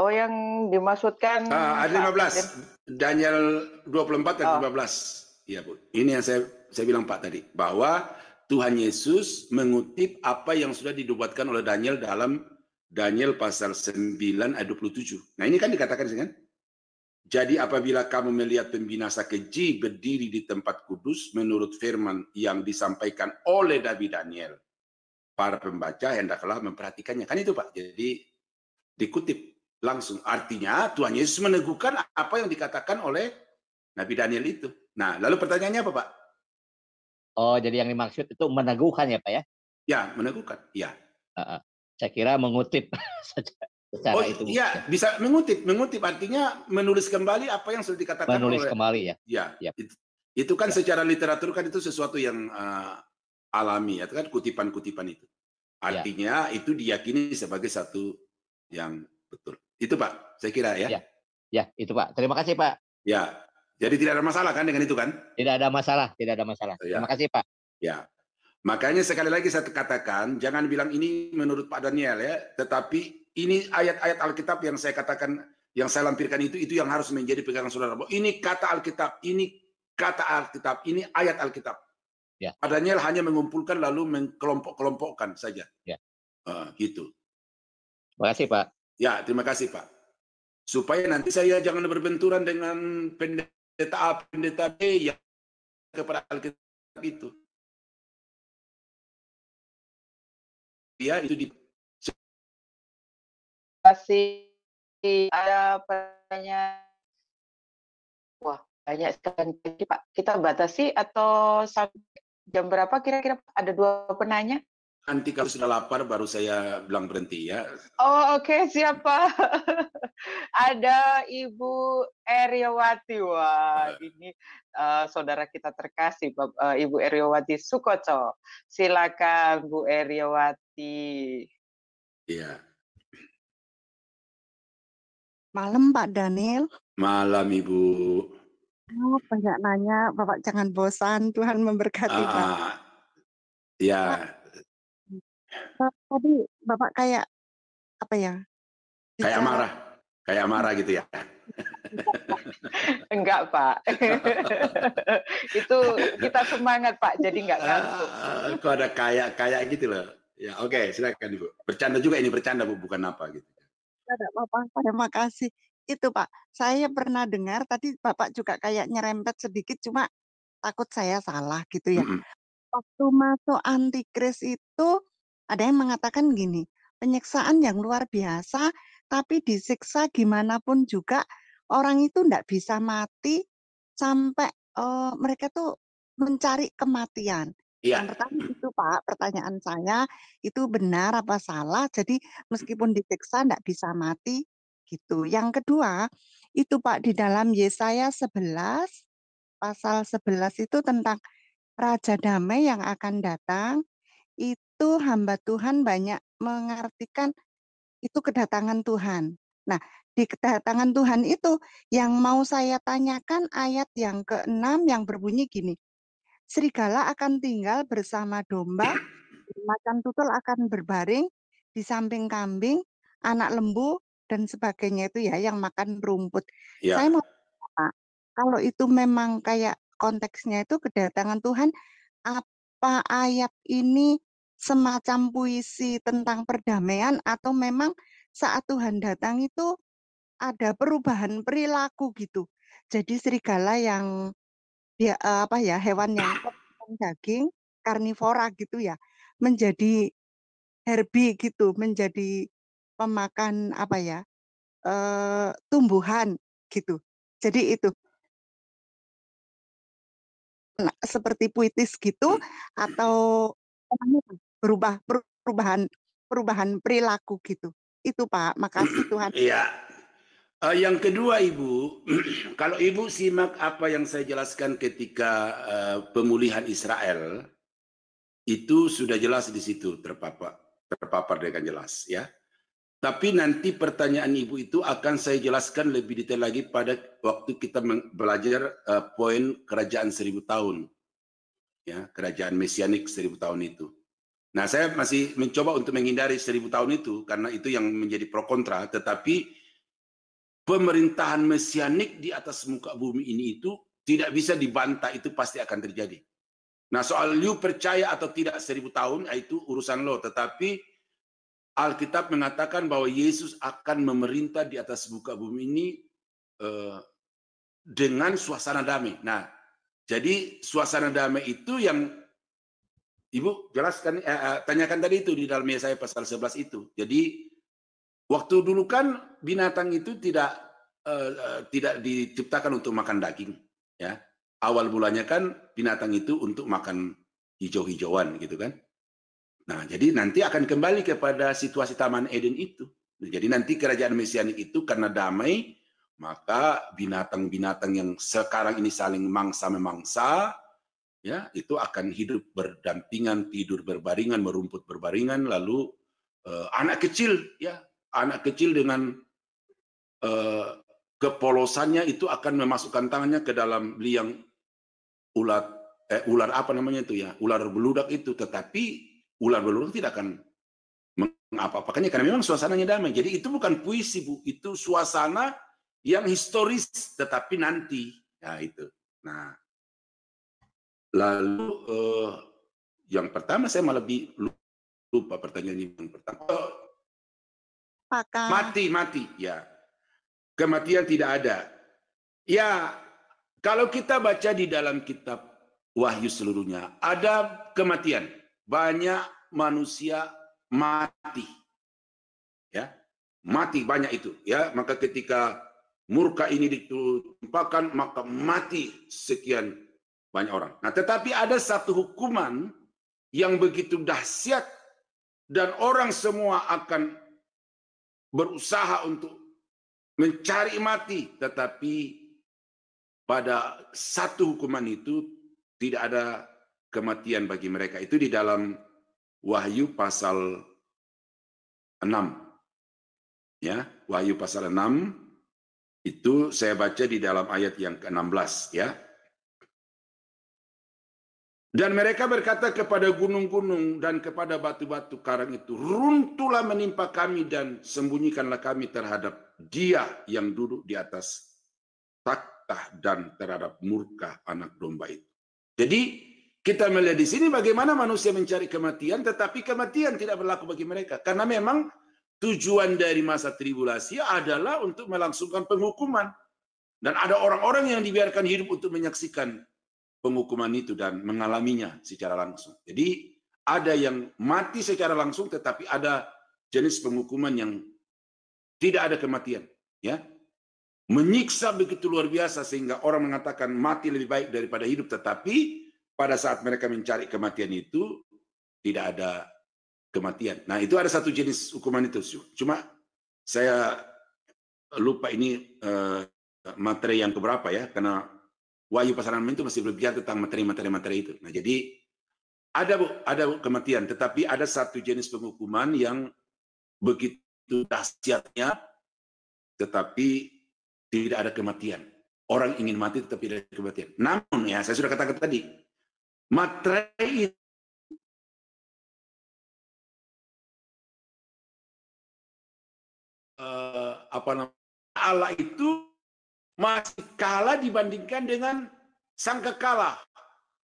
Oh, yang dimaksudkan ayat 15. Daniel 24 ayat 15. Iya, Bu. Ini yang saya bilang Pak tadi, bahwa Tuhan Yesus mengutip apa yang sudah dinubuatkan oleh Daniel dalam Daniel pasal 9 ayat 27. Nah, ini kan dikatakan kan? Jadi apabila kamu melihat pembinasa keji berdiri di tempat kudus menurut firman yang disampaikan oleh Nabi Daniel, para pembaca hendaklah memperhatikannya. Kan itu Pak. Jadi dikutip langsung. Artinya Tuhan Yesus meneguhkan apa yang dikatakan oleh Nabi Daniel itu. Nah, lalu pertanyaannya apa Pak? Oh, jadi yang dimaksud itu meneguhkan ya Pak ya? Ya, meneguhkan. Ya. Saya kira mengutip secara itu. Iya, bisa mengutip artinya menulis kembali apa yang sudah dikatakan menulis oleh. Kembali ya. Ya. Itu kan secara literatur kan itu sesuatu yang alami ya, kan kutipan-kutipan itu. Artinya itu diyakini sebagai satu yang betul. Itu Pak, saya kira ya. Ya, itu Pak. Terima kasih Pak. Ya. Jadi tidak ada masalah kan dengan itu kan? Tidak ada masalah, tidak ada masalah. Ya. Terima kasih Pak. Ya. Makanya sekali lagi saya katakan, jangan bilang ini menurut Pak Daniel ya, tetapi ini ayat-ayat Alkitab yang saya katakan, yang saya lampirkan itu yang harus menjadi pegangan saudara. Ini kata Alkitab, ini kata Alkitab, ini ayat Alkitab. Ya. Pak Daniel hanya mengumpulkan lalu mengkelompok-kelompokkan saja. Ya. Gitu. Terima kasih Pak. Ya, terima kasih Pak. Supaya nanti saya jangan berbenturan dengan pendeta A, pendeta B yang kepada Alkitab itu. Ya, itu di Masih ada pertanyaan. Wah, banyak sekali Pak. Kita batasi atau sampai jam berapa kira-kira? Ada 2 penanya. Nanti kalau sudah lapar baru saya bilang berhenti ya. Oh, oke, siapa? Ada Ibu Eryawati. Wah, ini saudara kita terkasih, Ibu Eryawati Sukoco. Silakan Bu Eryawati. Iya. Malam Pak Daniel. Malam Ibu. Banyak nanya, Bapak jangan bosan. Tuhan memberkati Pak. Ya. Tadi Bapak kayak apa ya? Kayak marah gitu ya. Enggak Pak. Itu kita semangat Pak, jadi enggak ngantuk. Kok ada kayak gitu loh. Ya, oke, silakan Ibu. Bercanda juga ini, bercanda Bu, bukan apa gitu. Tidak apa-apa, terima kasih. Itu Pak, saya pernah dengar tadi Bapak juga kayak nyerempet sedikit, cuma takut saya salah gitu ya. Waktu masuk antikris itu ada yang mengatakan gini, penyiksaan yang luar biasa, tapi disiksa gimana pun juga orang itu tidak bisa mati sampai mereka tuh mencari kematian. Yang pertama itu Pak, pertanyaan saya itu benar apa salah? Jadi meskipun disiksa tidak bisa mati gitu. Yang kedua itu Pak di dalam Yesaya 11 pasal 11 itu tentang Raja Damai yang akan datang. Itu hamba Tuhan banyak mengartikan itu kedatangan Tuhan. Nah, di kedatangan Tuhan itu yang mau saya tanyakan ayat yang ke-6 yang berbunyi gini. Serigala akan tinggal bersama domba, macan tutul akan berbaring di samping kambing, anak lembu dan sebagainya itu ya yang makan rumput. Ya. Saya mau Pak, kalau itu memang kayak konteksnya itu kedatangan Tuhan, apa ayat ini semacam puisi tentang perdamaian atau memang saat Tuhan datang itu ada perubahan perilaku gitu. Jadi serigala yang dia hewan yang makan daging karnivora gitu ya menjadi herbie gitu, menjadi pemakan tumbuhan gitu. Jadi itu seperti puitis gitu atau perubahan perilaku gitu. Itu Pak, makasih Tuhan. Iya. Yang kedua Ibu, kalau Ibu simak apa yang saya jelaskan ketika pemulihan Israel, itu sudah jelas di situ terpapar dengan jelas ya. Tapi nanti pertanyaan Ibu itu akan saya jelaskan lebih detail lagi pada waktu kita belajar poin kerajaan 1000 tahun. Ya, kerajaan mesianik 1000 tahun itu. Nah, saya masih mencoba untuk menghindari 1000 tahun itu karena itu yang menjadi pro kontra, tetapi pemerintahan mesianik di atas muka bumi ini itu tidak bisa dibantah, itu pasti akan terjadi. Nah, soal you percaya atau tidak 1000 tahun, itu urusan lo. Tetapi Alkitab mengatakan bahwa Yesus akan memerintah di atas muka bumi ini dengan suasana damai. Nah, jadi suasana damai itu yang Ibu jelaskan, tanyakan tadi itu di dalam Yesaya pasal 11 itu. Jadi waktu dulu kan binatang itu tidak diciptakan untuk makan daging, ya. Awal mulanya kan binatang itu untuk makan hijau-hijauan gitu kan. Nah, jadi nanti akan kembali kepada situasi Taman Eden itu. Jadi nanti kerajaan Mesianik itu karena damai, maka binatang-binatang yang sekarang ini saling mangsa-memangsa, ya, itu akan hidup berdampingan, tidur berbaringan, merumput berbaringan, lalu anak kecil, ya, anak kecil dengan kepolosannya itu akan memasukkan tangannya ke dalam liang ular apa namanya itu ya, ular beludak itu, tetapi ular beludak tidak akan mengapa-apakannya karena memang suasananya damai. Jadi itu bukan puisi, Bu, itu suasana yang historis tetapi nanti, ya itu. Nah, lalu yang pertama saya malah lebih lupa pertanyaan yang pertama. Mati, ya. Kematian tidak ada. Ya, kalau kita baca di dalam kitab Wahyu seluruhnya, ada kematian. Banyak manusia mati. Ya, mati banyak itu, ya. Maka ketika murka ini ditumpahkan, maka mati sekian banyak orang. Nah, tetapi ada satu hukuman yang begitu dahsyat dan orang semua akan berusaha untuk mencari mati, tetapi pada satu hukuman itu tidak ada kematian bagi mereka. Itu di dalam Wahyu pasal 6. Ya, Wahyu pasal 6 itu saya baca di dalam ayat yang ke-16, ya. Dan mereka berkata kepada gunung-gunung dan kepada batu-batu karang itu, runtuhlah menimpa kami dan sembunyikanlah kami terhadap Dia yang duduk di atas takhta dan terhadap murka anak domba itu. Jadi kita melihat di sini bagaimana manusia mencari kematian, tetapi kematian tidak berlaku bagi mereka. Karena memang tujuan dari masa tribulasi adalah untuk melangsungkan penghukuman. Dan ada orang-orang yang dibiarkan hidup untuk menyaksikan penghukuman itu dan mengalaminya secara langsung. Jadi ada yang mati secara langsung, tetapi ada jenis penghukuman yang tidak ada kematian, ya. Menyiksa begitu luar biasa sehingga orang mengatakan mati lebih baik daripada hidup, tetapi pada saat mereka mencari kematian itu tidak ada kematian. Nah, itu ada satu jenis hukuman itu. Cuma saya lupa ini materi yang keberapa, ya, karena Wahyu pasal 6 itu masih berbicara tentang materi-materi itu. Nah, jadi ada kematian, tetapi ada satu jenis penghukuman yang begitu dahsyatnya, tetapi tidak ada kematian. Orang ingin mati tetapi tidak ada kematian. Namun, ya, saya sudah katakan tadi, materi itu Allah itu masih kalah dibandingkan dengan sangkakala.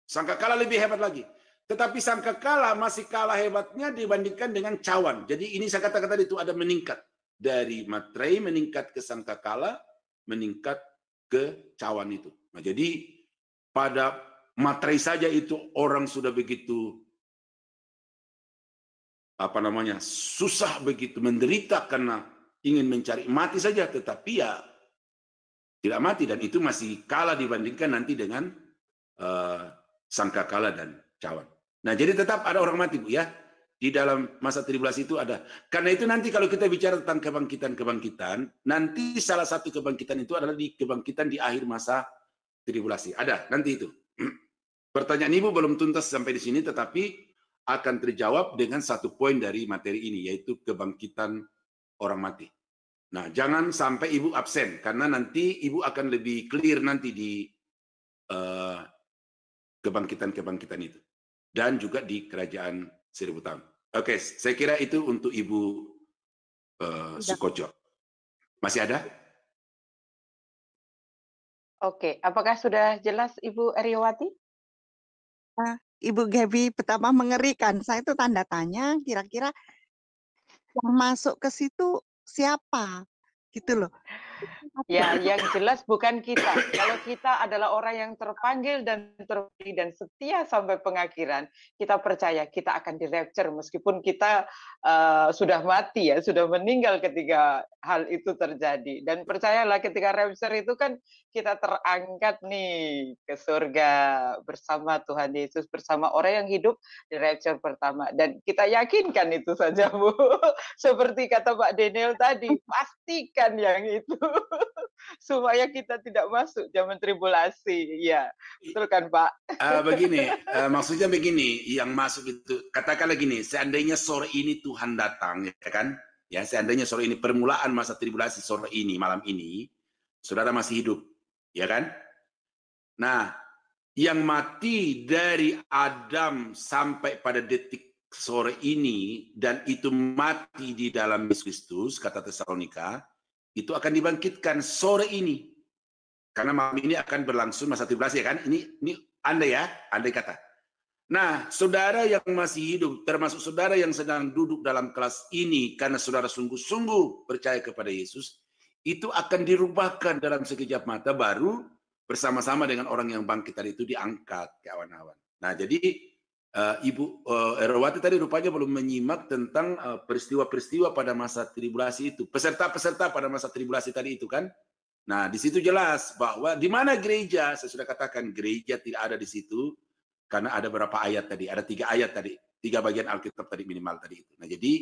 Sangkakala lebih hebat lagi. Tetapi sangkakala masih kalah hebatnya dibandingkan dengan cawan. Jadi ini saya katakan tadi itu ada meningkat. Dari materai meningkat ke sangkakala, meningkat ke cawan itu. Nah, jadi pada materai saja itu orang sudah begitu susah begitu menderita karena ingin mencari mati saja, tetapi ya tidak mati, dan itu masih kalah dibandingkan nanti dengan sangkakala dan cawan. Nah, jadi tetap ada orang mati, Bu, ya. Di dalam masa tribulasi itu ada. Karena itu nanti kalau kita bicara tentang kebangkitan-kebangkitan, nanti salah satu kebangkitan itu adalah di kebangkitan di akhir masa tribulasi. Ada, nanti itu. Pertanyaan Ibu belum tuntas sampai di sini, tetapi akan terjawab dengan satu poin dari materi ini, yaitu kebangkitan orang mati. Nah, jangan sampai Ibu absen, karena nanti Ibu akan lebih clear nanti di kebangkitan-kebangkitan itu. Dan juga di kerajaan 1000 tahun. Oke, saya kira itu untuk Ibu Sukojo. Masih ada? Oke, apakah sudah jelas Ibu Eriowati? Ibu Gaby, pertama mengerikan. Saya itu tanda tanya, kira-kira yang masuk ke situ siapa? Gitu loh. Ya, yang jelas bukan kita. Kalau kita adalah orang yang terpanggil dan terpilih dan setia sampai pengakhiran, kita percaya kita akan di-rapture meskipun kita sudah mati ya, sudah meninggal ketika hal itu terjadi. Dan percayalah ketika rapture itu kan kita terangkat nih ke surga bersama Tuhan Yesus, bersama orang yang hidup di rapture pertama. Dan kita yakinkan itu saja, Bu. Seperti kata Pak Daniel tadi, pastikan yang itu. Supaya kita tidak masuk zaman tribulasi. Ya, betul kan Pak? Begini, maksudnya begini, yang masuk itu, katakanlah gini, seandainya sore ini Tuhan datang, ya kan? Ya, seandainya sore ini permulaan masa tribulasi sore ini, malam ini, saudara masih hidup, ya kan? Nah, yang mati dari Adam sampai pada detik sore ini, dan itu mati di dalam Yesus Kristus, kata Tesalonika, itu akan dibangkitkan sore ini. Karena malam ini akan berlangsung masa tribulasi, ya kan? Ini andai ya, andai kata. Nah, saudara yang masih hidup, termasuk saudara yang sedang duduk dalam kelas ini, karena saudara sungguh-sungguh percaya kepada Yesus, itu akan dirubahkan dalam sekejap mata, baru bersama-sama dengan orang yang bangkit tadi itu diangkat ke awan-awan. Nah, jadi Ibu Erowati tadi rupanya belum menyimak tentang peristiwa-peristiwa pada masa tribulasi itu. Peserta-peserta pada masa tribulasi tadi itu kan. Nah, di situ jelas bahwa di mana gereja, saya sudah katakan gereja tidak ada di situ, karena ada berapa ayat tadi, ada 3 ayat tadi, 3 bagian Alkitab tadi minimal tadi itu. Nah, jadi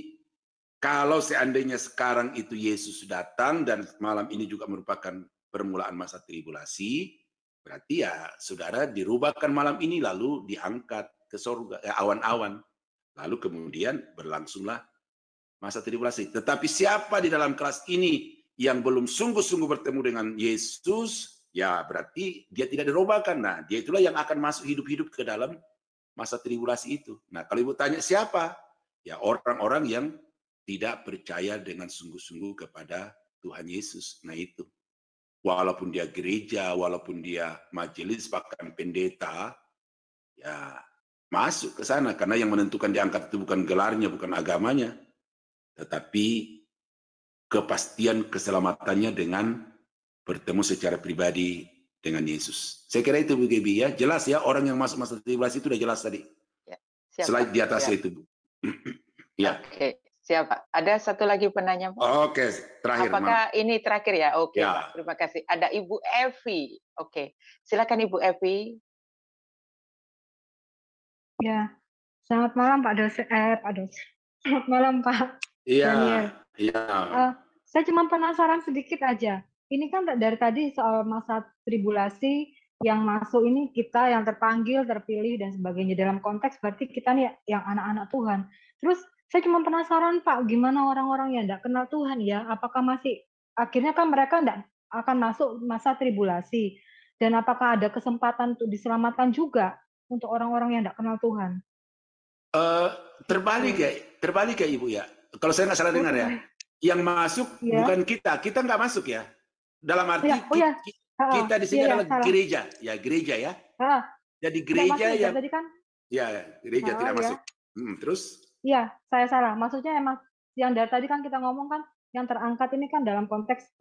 kalau seandainya sekarang itu Yesus datang dan malam ini juga merupakan permulaan masa tribulasi, berarti ya saudara dirubahkan malam ini lalu diangkat ke surga, awan-awan. Lalu kemudian berlangsunglah masa tribulasi. Tetapi siapa di dalam kelas ini yang belum sungguh-sungguh bertemu dengan Yesus, ya berarti dia tidak dirubahkan. Nah, dia itulah yang akan masuk hidup-hidup ke dalam masa tribulasi itu. Nah, kalau Ibu tanya siapa? Ya orang-orang yang tidak percaya dengan sungguh-sungguh kepada Tuhan Yesus. Nah itu. Walaupun dia gereja, walaupun dia majelis, bahkan pendeta, ya masuk ke sana. Karena yang menentukan diangkat itu bukan gelarnya, bukan agamanya, tetapi kepastian keselamatannya dengan bertemu secara pribadi dengan Yesus. Saya kira itu Bu Gebi ya. Jelas ya, orang yang masuk masa tribulasi itu udah jelas tadi. Ya, siap, slide di atasnya siap. itu Bu. Ya. Oke, siap Pak. Ada satu lagi penanya Pak. Oke, terakhir. Apakah ini terakhir ya? Oke ya. Pak, terima kasih. Ada Ibu Evi. Oke, silakan Ibu Evi. Ya, selamat malam Pak dosen. Selamat malam Pak Daniel. Iya. Saya cuma penasaran sedikit aja. Ini kan dari tadi soal masa tribulasi yang masuk ini kita yang terpanggil, terpilih dan sebagainya. Dalam konteks berarti kita nih yang anak-anak Tuhan. Terus saya cuma penasaran Pak, gimana orang-orang yang tidak kenal Tuhan ya? Apakah masih akhirnya kan mereka tidak akan masuk masa tribulasi? Dan apakah ada kesempatan untuk diselamatkan juga untuk orang-orang yang tidak kenal Tuhan? Terbalik ya Ibu ya. Kalau saya nggak salah dengar ya, yang masuk bukan kita nggak masuk ya. Dalam arti kita di sini adalah gereja, ya gereja ya. Jadi gereja yang kan? Ya gereja tidak masuk. Terus? Iya, saya salah. Maksudnya emang yang dari tadi kan kita ngomong kan yang terangkat ini kan dalam konteks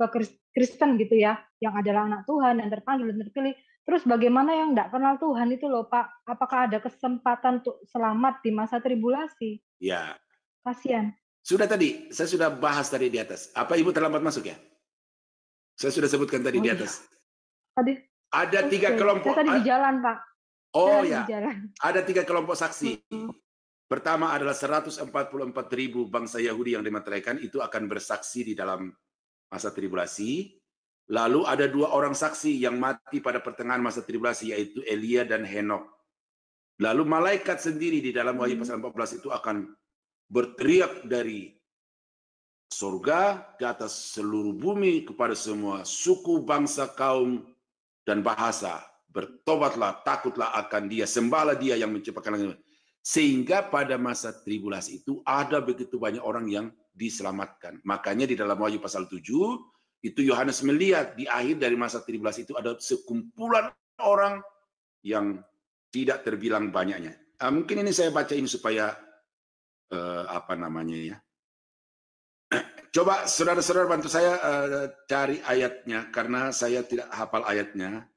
Kristen gitu ya, yang adalah anak Tuhan, yang terpanggil dan terpilih. Terus bagaimana yang tidak kenal Tuhan itu loh Pak? Apakah ada kesempatan untuk selamat di masa tribulasi? Ya. Kasihan. Sudah tadi, saya sudah bahas tadi di atas. Apa Ibu terlambat masuk ya? Saya sudah sebutkan tadi di atas. Tadi. Ada 3 kelompok. Saya tadi di jalan Pak. Oh ya. Ada 3 kelompok saksi. Pertama adalah 144.000 bangsa Yahudi yang dimateraikan, itu akan bersaksi di dalam masa tribulasi. Lalu ada 2 orang saksi yang mati pada pertengahan masa tribulasi, yaitu Elia dan Henok. Lalu malaikat sendiri di dalam Wahyu pasal 14 itu akan berteriak dari surga ke atas seluruh bumi kepada semua suku, bangsa, kaum, dan bahasa. Bertobatlah, takutlah akan Dia, sembahlah Dia yang menciptakan langit. Sehingga pada masa tribulasi itu ada begitu banyak orang yang diselamatkan. Makanya di dalam Wahyu pasal 7, itu Yohanes melihat di akhir dari masa tribulasi itu ada sekumpulan orang yang tidak terbilang banyaknya. Mungkin ini saya baca ini supaya Coba saudara-saudara bantu saya cari ayatnya, karena saya tidak hafal ayatnya.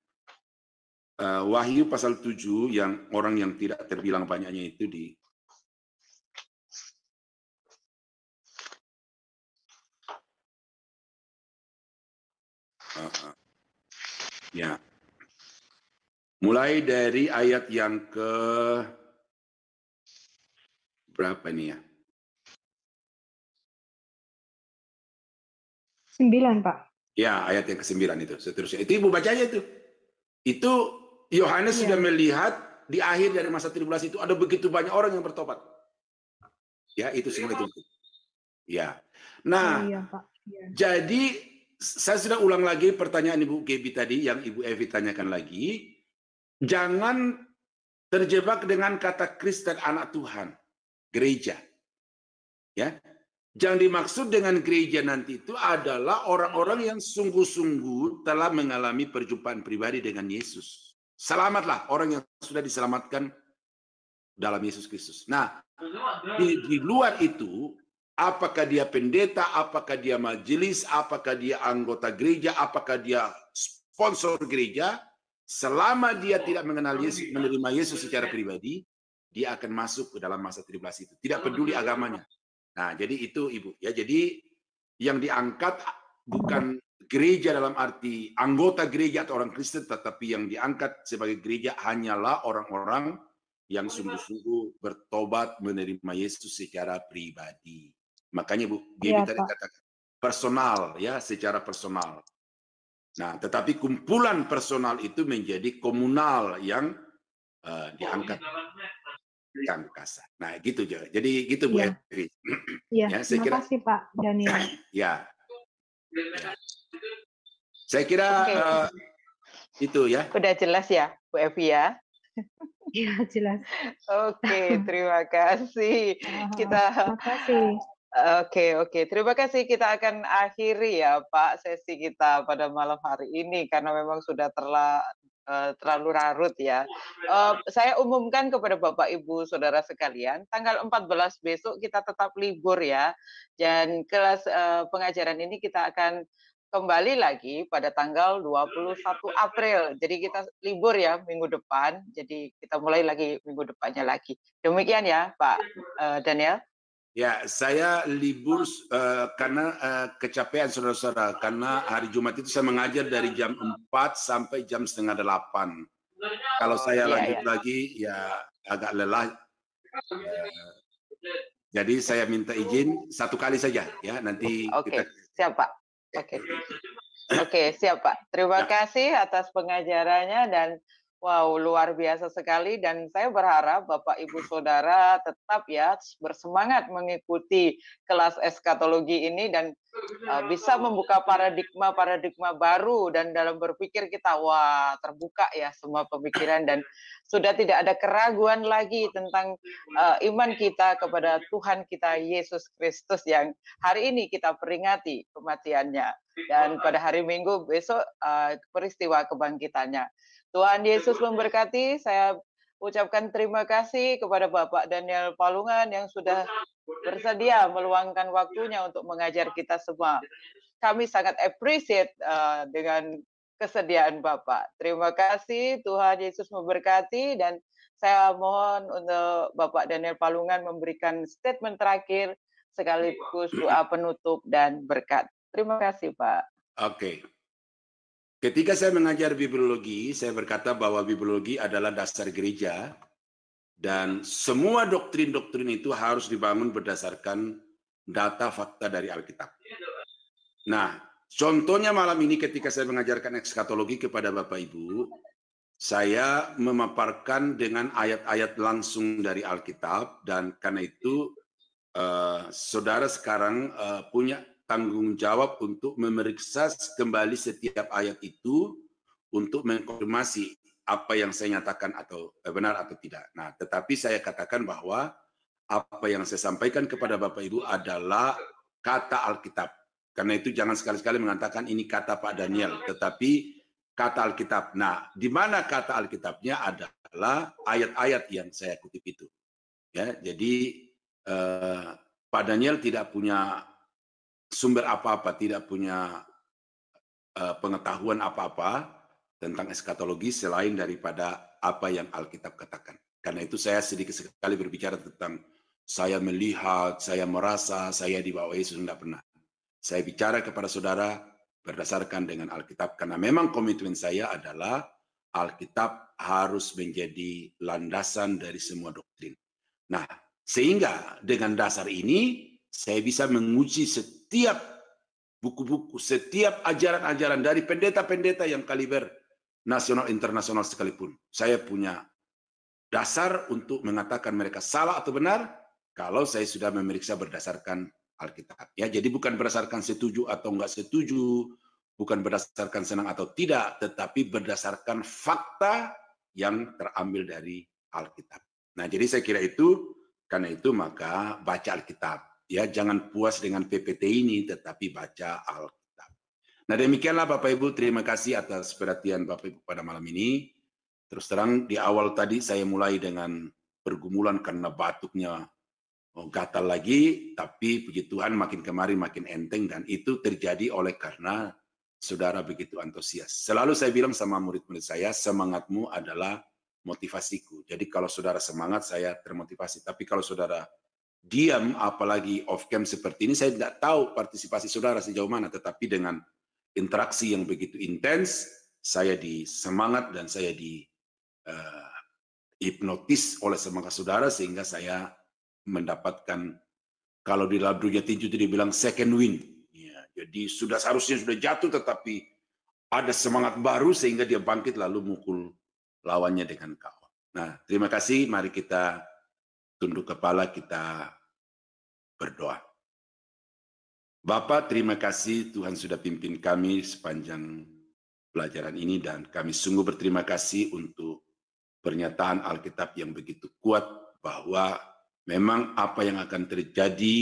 Wahyu pasal 7 yang orang yang tidak terbilang banyaknya itu di ya. Mulai dari ayat yang ke berapa nih ya? 9, Pak. Ya, ayat yang ke-9 itu. Seterusnya. Itu Ibu bacanya itu. Itu Yohanes sudah melihat di akhir dari masa tribulasi itu ada begitu banyak orang yang bertobat. Ya, itu semua itu. Ya. Nah, Pak. Jadi saya sudah ulang lagi pertanyaan Ibu Gaby tadi yang Ibu Evi tanyakan lagi. Jangan terjebak dengan kata Kristen anak Tuhan, gereja. Ya. Yang dimaksud dengan gereja nanti itu adalah orang-orang yang sungguh-sungguh telah mengalami perjumpaan pribadi dengan Yesus. Selamatlah orang yang sudah diselamatkan dalam Yesus Kristus. Nah, di luar itu, apakah dia pendeta, apakah dia majelis, apakah dia anggota gereja, apakah dia sponsor gereja, selama dia tidak mengenal Yesus, menerima Yesus secara pribadi, dia akan masuk ke dalam masa tribulasi itu. Tidak peduli agamanya. Nah, jadi itu Ibu. Ya, jadi yang diangkat bukan gereja dalam arti anggota gereja atau orang Kristen, tetapi yang diangkat sebagai gereja hanyalah orang-orang yang sungguh-sungguh bertobat menerima Yesus secara pribadi. Makanya Bu Gaby tadi katakan personal, ya, secara personal. Nah, tetapi kumpulan personal itu menjadi komunal yang diangkat yang kasar. Nah, gitu aja. Jadi gitu Bu Evi. Iya, Ya, saya terima kasih Pak Daniel. Ya. Saya kira itu ya. Udah jelas ya, Bu Evi ya? Iya, jelas. Oke, terima kasih. Terima kasih. Oke. Terima kasih. Kita akan akhiri ya Pak sesi kita pada malam hari ini karena memang sudah terlalu larut ya. Saya umumkan kepada Bapak Ibu Saudara sekalian, tanggal 14 besok kita tetap libur ya. Dan kelas pengajaran ini kita akan kembali lagi pada tanggal 21 April. Jadi kita libur ya minggu depan. Jadi kita mulai lagi minggu depannya lagi. Demikian ya Pak Daniel. Ya, saya libur karena kecapean saudara-saudara. Karena hari Jumat itu saya mengajar dari jam 4 sampai jam 7:30. Kalau saya lanjut lagi, ya agak lelah. Jadi saya minta izin satu kali saja, ya. Nanti kita. Siap Pak. Oke, siap Pak. Terima kasih atas pengajarannya dan wow, luar biasa sekali dan saya berharap Bapak Ibu Saudara tetap ya bersemangat mengikuti kelas eskatologi ini dan bisa membuka paradigma baru dan dalam berpikir kita wah terbuka ya semua pemikiran dan sudah tidak ada keraguan lagi tentang iman kita kepada Tuhan kita Yesus Kristus yang hari ini kita peringati kematiannya dan pada hari Minggu besok peristiwa kebangkitannya. Tuhan Yesus memberkati. Saya ucapkan terima kasih kepada Bapak Daniel Palungan yang sudah bersedia meluangkan waktunya untuk mengajar kita semua. Kami sangat appreciate dengan kesediaan Bapak. Terima kasih, Tuhan Yesus memberkati dan saya mohon untuk Bapak Daniel Palungan memberikan statement terakhir sekaligus doa penutup dan berkat. Terima kasih, Pak. Oke. Ketika saya mengajar bibliologi, saya berkata bahwa bibliologi adalah dasar gereja dan semua doktrin-doktrin itu harus dibangun berdasarkan data fakta dari Alkitab. Nah, contohnya malam ini ketika saya mengajarkan eskatologi kepada Bapak Ibu, saya memaparkan dengan ayat-ayat langsung dari Alkitab dan karena itu saudara sekarang punya tanggung jawab untuk memeriksa kembali setiap ayat itu untuk mengkonfirmasi apa yang saya nyatakan atau benar atau tidak. Nah, tetapi saya katakan bahwa apa yang saya sampaikan kepada Bapak Ibu adalah kata Alkitab. Karena itu jangan sekali-sekali mengatakan ini kata Pak Daniel, tetapi kata Alkitab. Nah, di mana kata Alkitabnya adalah ayat-ayat yang saya kutip itu. Ya, jadi Pak Daniel tidak punya sumber apa-apa, tidak punya pengetahuan apa-apa tentang eskatologi selain daripada apa yang Alkitab katakan. Karena itu saya sedikit sekali berbicara tentang saya melihat, saya merasa, saya dibawa Yesus, tidak pernah. Saya bicara kepada saudara berdasarkan dengan Alkitab, karena memang komitmen saya adalah Alkitab harus menjadi landasan dari semua doktrin. Nah, sehingga dengan dasar ini saya bisa menguji setiap buku-buku, setiap ajaran-ajaran dari pendeta-pendeta yang kaliber nasional internasional sekalipun. Saya punya dasar untuk mengatakan mereka salah atau benar kalau saya sudah memeriksa berdasarkan Alkitab. Ya, jadi bukan berdasarkan setuju atau enggak setuju, bukan berdasarkan senang atau tidak, tetapi berdasarkan fakta yang terambil dari Alkitab. Nah, jadi saya kira itu, karena itu maka baca Alkitab. Ya, jangan puas dengan PPT ini, tetapi baca Alkitab. Nah, demikianlah Bapak Ibu, terima kasih atas perhatian Bapak Ibu pada malam ini. Terus terang di awal tadi saya mulai dengan pergumulan karena batuknya gatal lagi, tapi puji Tuhan makin kemari makin enteng, dan itu terjadi oleh karena saudara begitu antusias. Selalu saya bilang sama murid-murid saya, semangatmu adalah motivasiku. Jadi kalau saudara semangat, saya termotivasi. Tapi kalau saudara diam, apalagi off cam seperti ini, saya tidak tahu partisipasi saudara sejauh mana, tetapi dengan interaksi yang begitu intens, saya disemangat dan saya hipnotis oleh semangat saudara, sehingga saya mendapatkan, kalau di dalam dunia tinju itu dibilang second win. Ya, jadi seharusnya sudah jatuh, tetapi ada semangat baru sehingga dia bangkit lalu mukul lawannya dengan KO. Nah, terima kasih. Mari kita tunduk kepala, kita berdoa. Bapa, terima kasih Tuhan sudah pimpin kami sepanjang pelajaran ini, dan kami sungguh berterima kasih untuk pernyataan Alkitab yang begitu kuat bahwa memang apa yang akan terjadi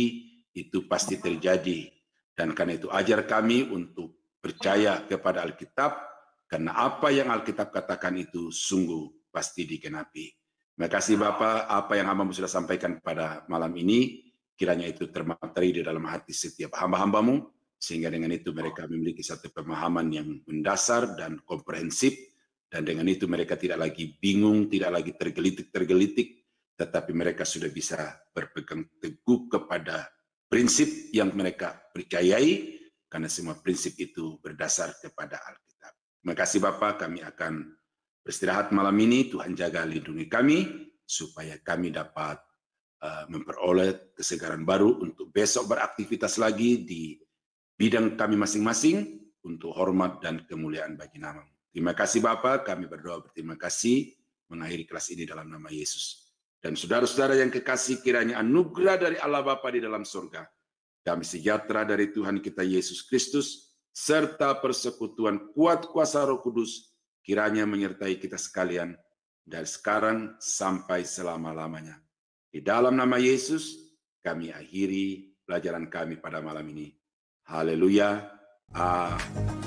itu pasti terjadi. Dan karena itu ajar kami untuk percaya kepada Alkitab, karena apa yang Alkitab katakan itu sungguh pasti dikenapi. Terima kasih Bapak, apa yang hamba-Mu sudah sampaikan pada malam ini, kiranya itu termateri di dalam hati setiap hamba-hamba-Mu, sehingga dengan itu mereka memiliki satu pemahaman yang mendasar dan komprehensif, dan dengan itu mereka tidak lagi bingung, tidak lagi tergelitik-tergelitik, tetapi mereka sudah bisa berpegang teguh kepada prinsip yang mereka percayai, karena semua prinsip itu berdasar kepada Alkitab. Terima kasih Bapak, kami akan beristirahat malam ini. Tuhan jaga lindungi kami, supaya kami dapat memperoleh kesegaran baru untuk besok beraktivitas lagi di bidang kami masing-masing, untuk hormat dan kemuliaan bagi nama-Mu. Terima kasih Bapak, kami berdoa berterima kasih, mengakhiri kelas ini dalam nama Yesus. Dan saudara-saudara yang kekasih, kiranya anugerah dari Allah Bapa di dalam surga, damai sejahtera dari Tuhan kita Yesus Kristus, serta persekutuan kuat kuasa Roh Kudus, kiranya menyertai kita sekalian dari sekarang sampai selama-lamanya. Di dalam nama Yesus, kami akhiri pelajaran kami pada malam ini. Haleluya. Amin.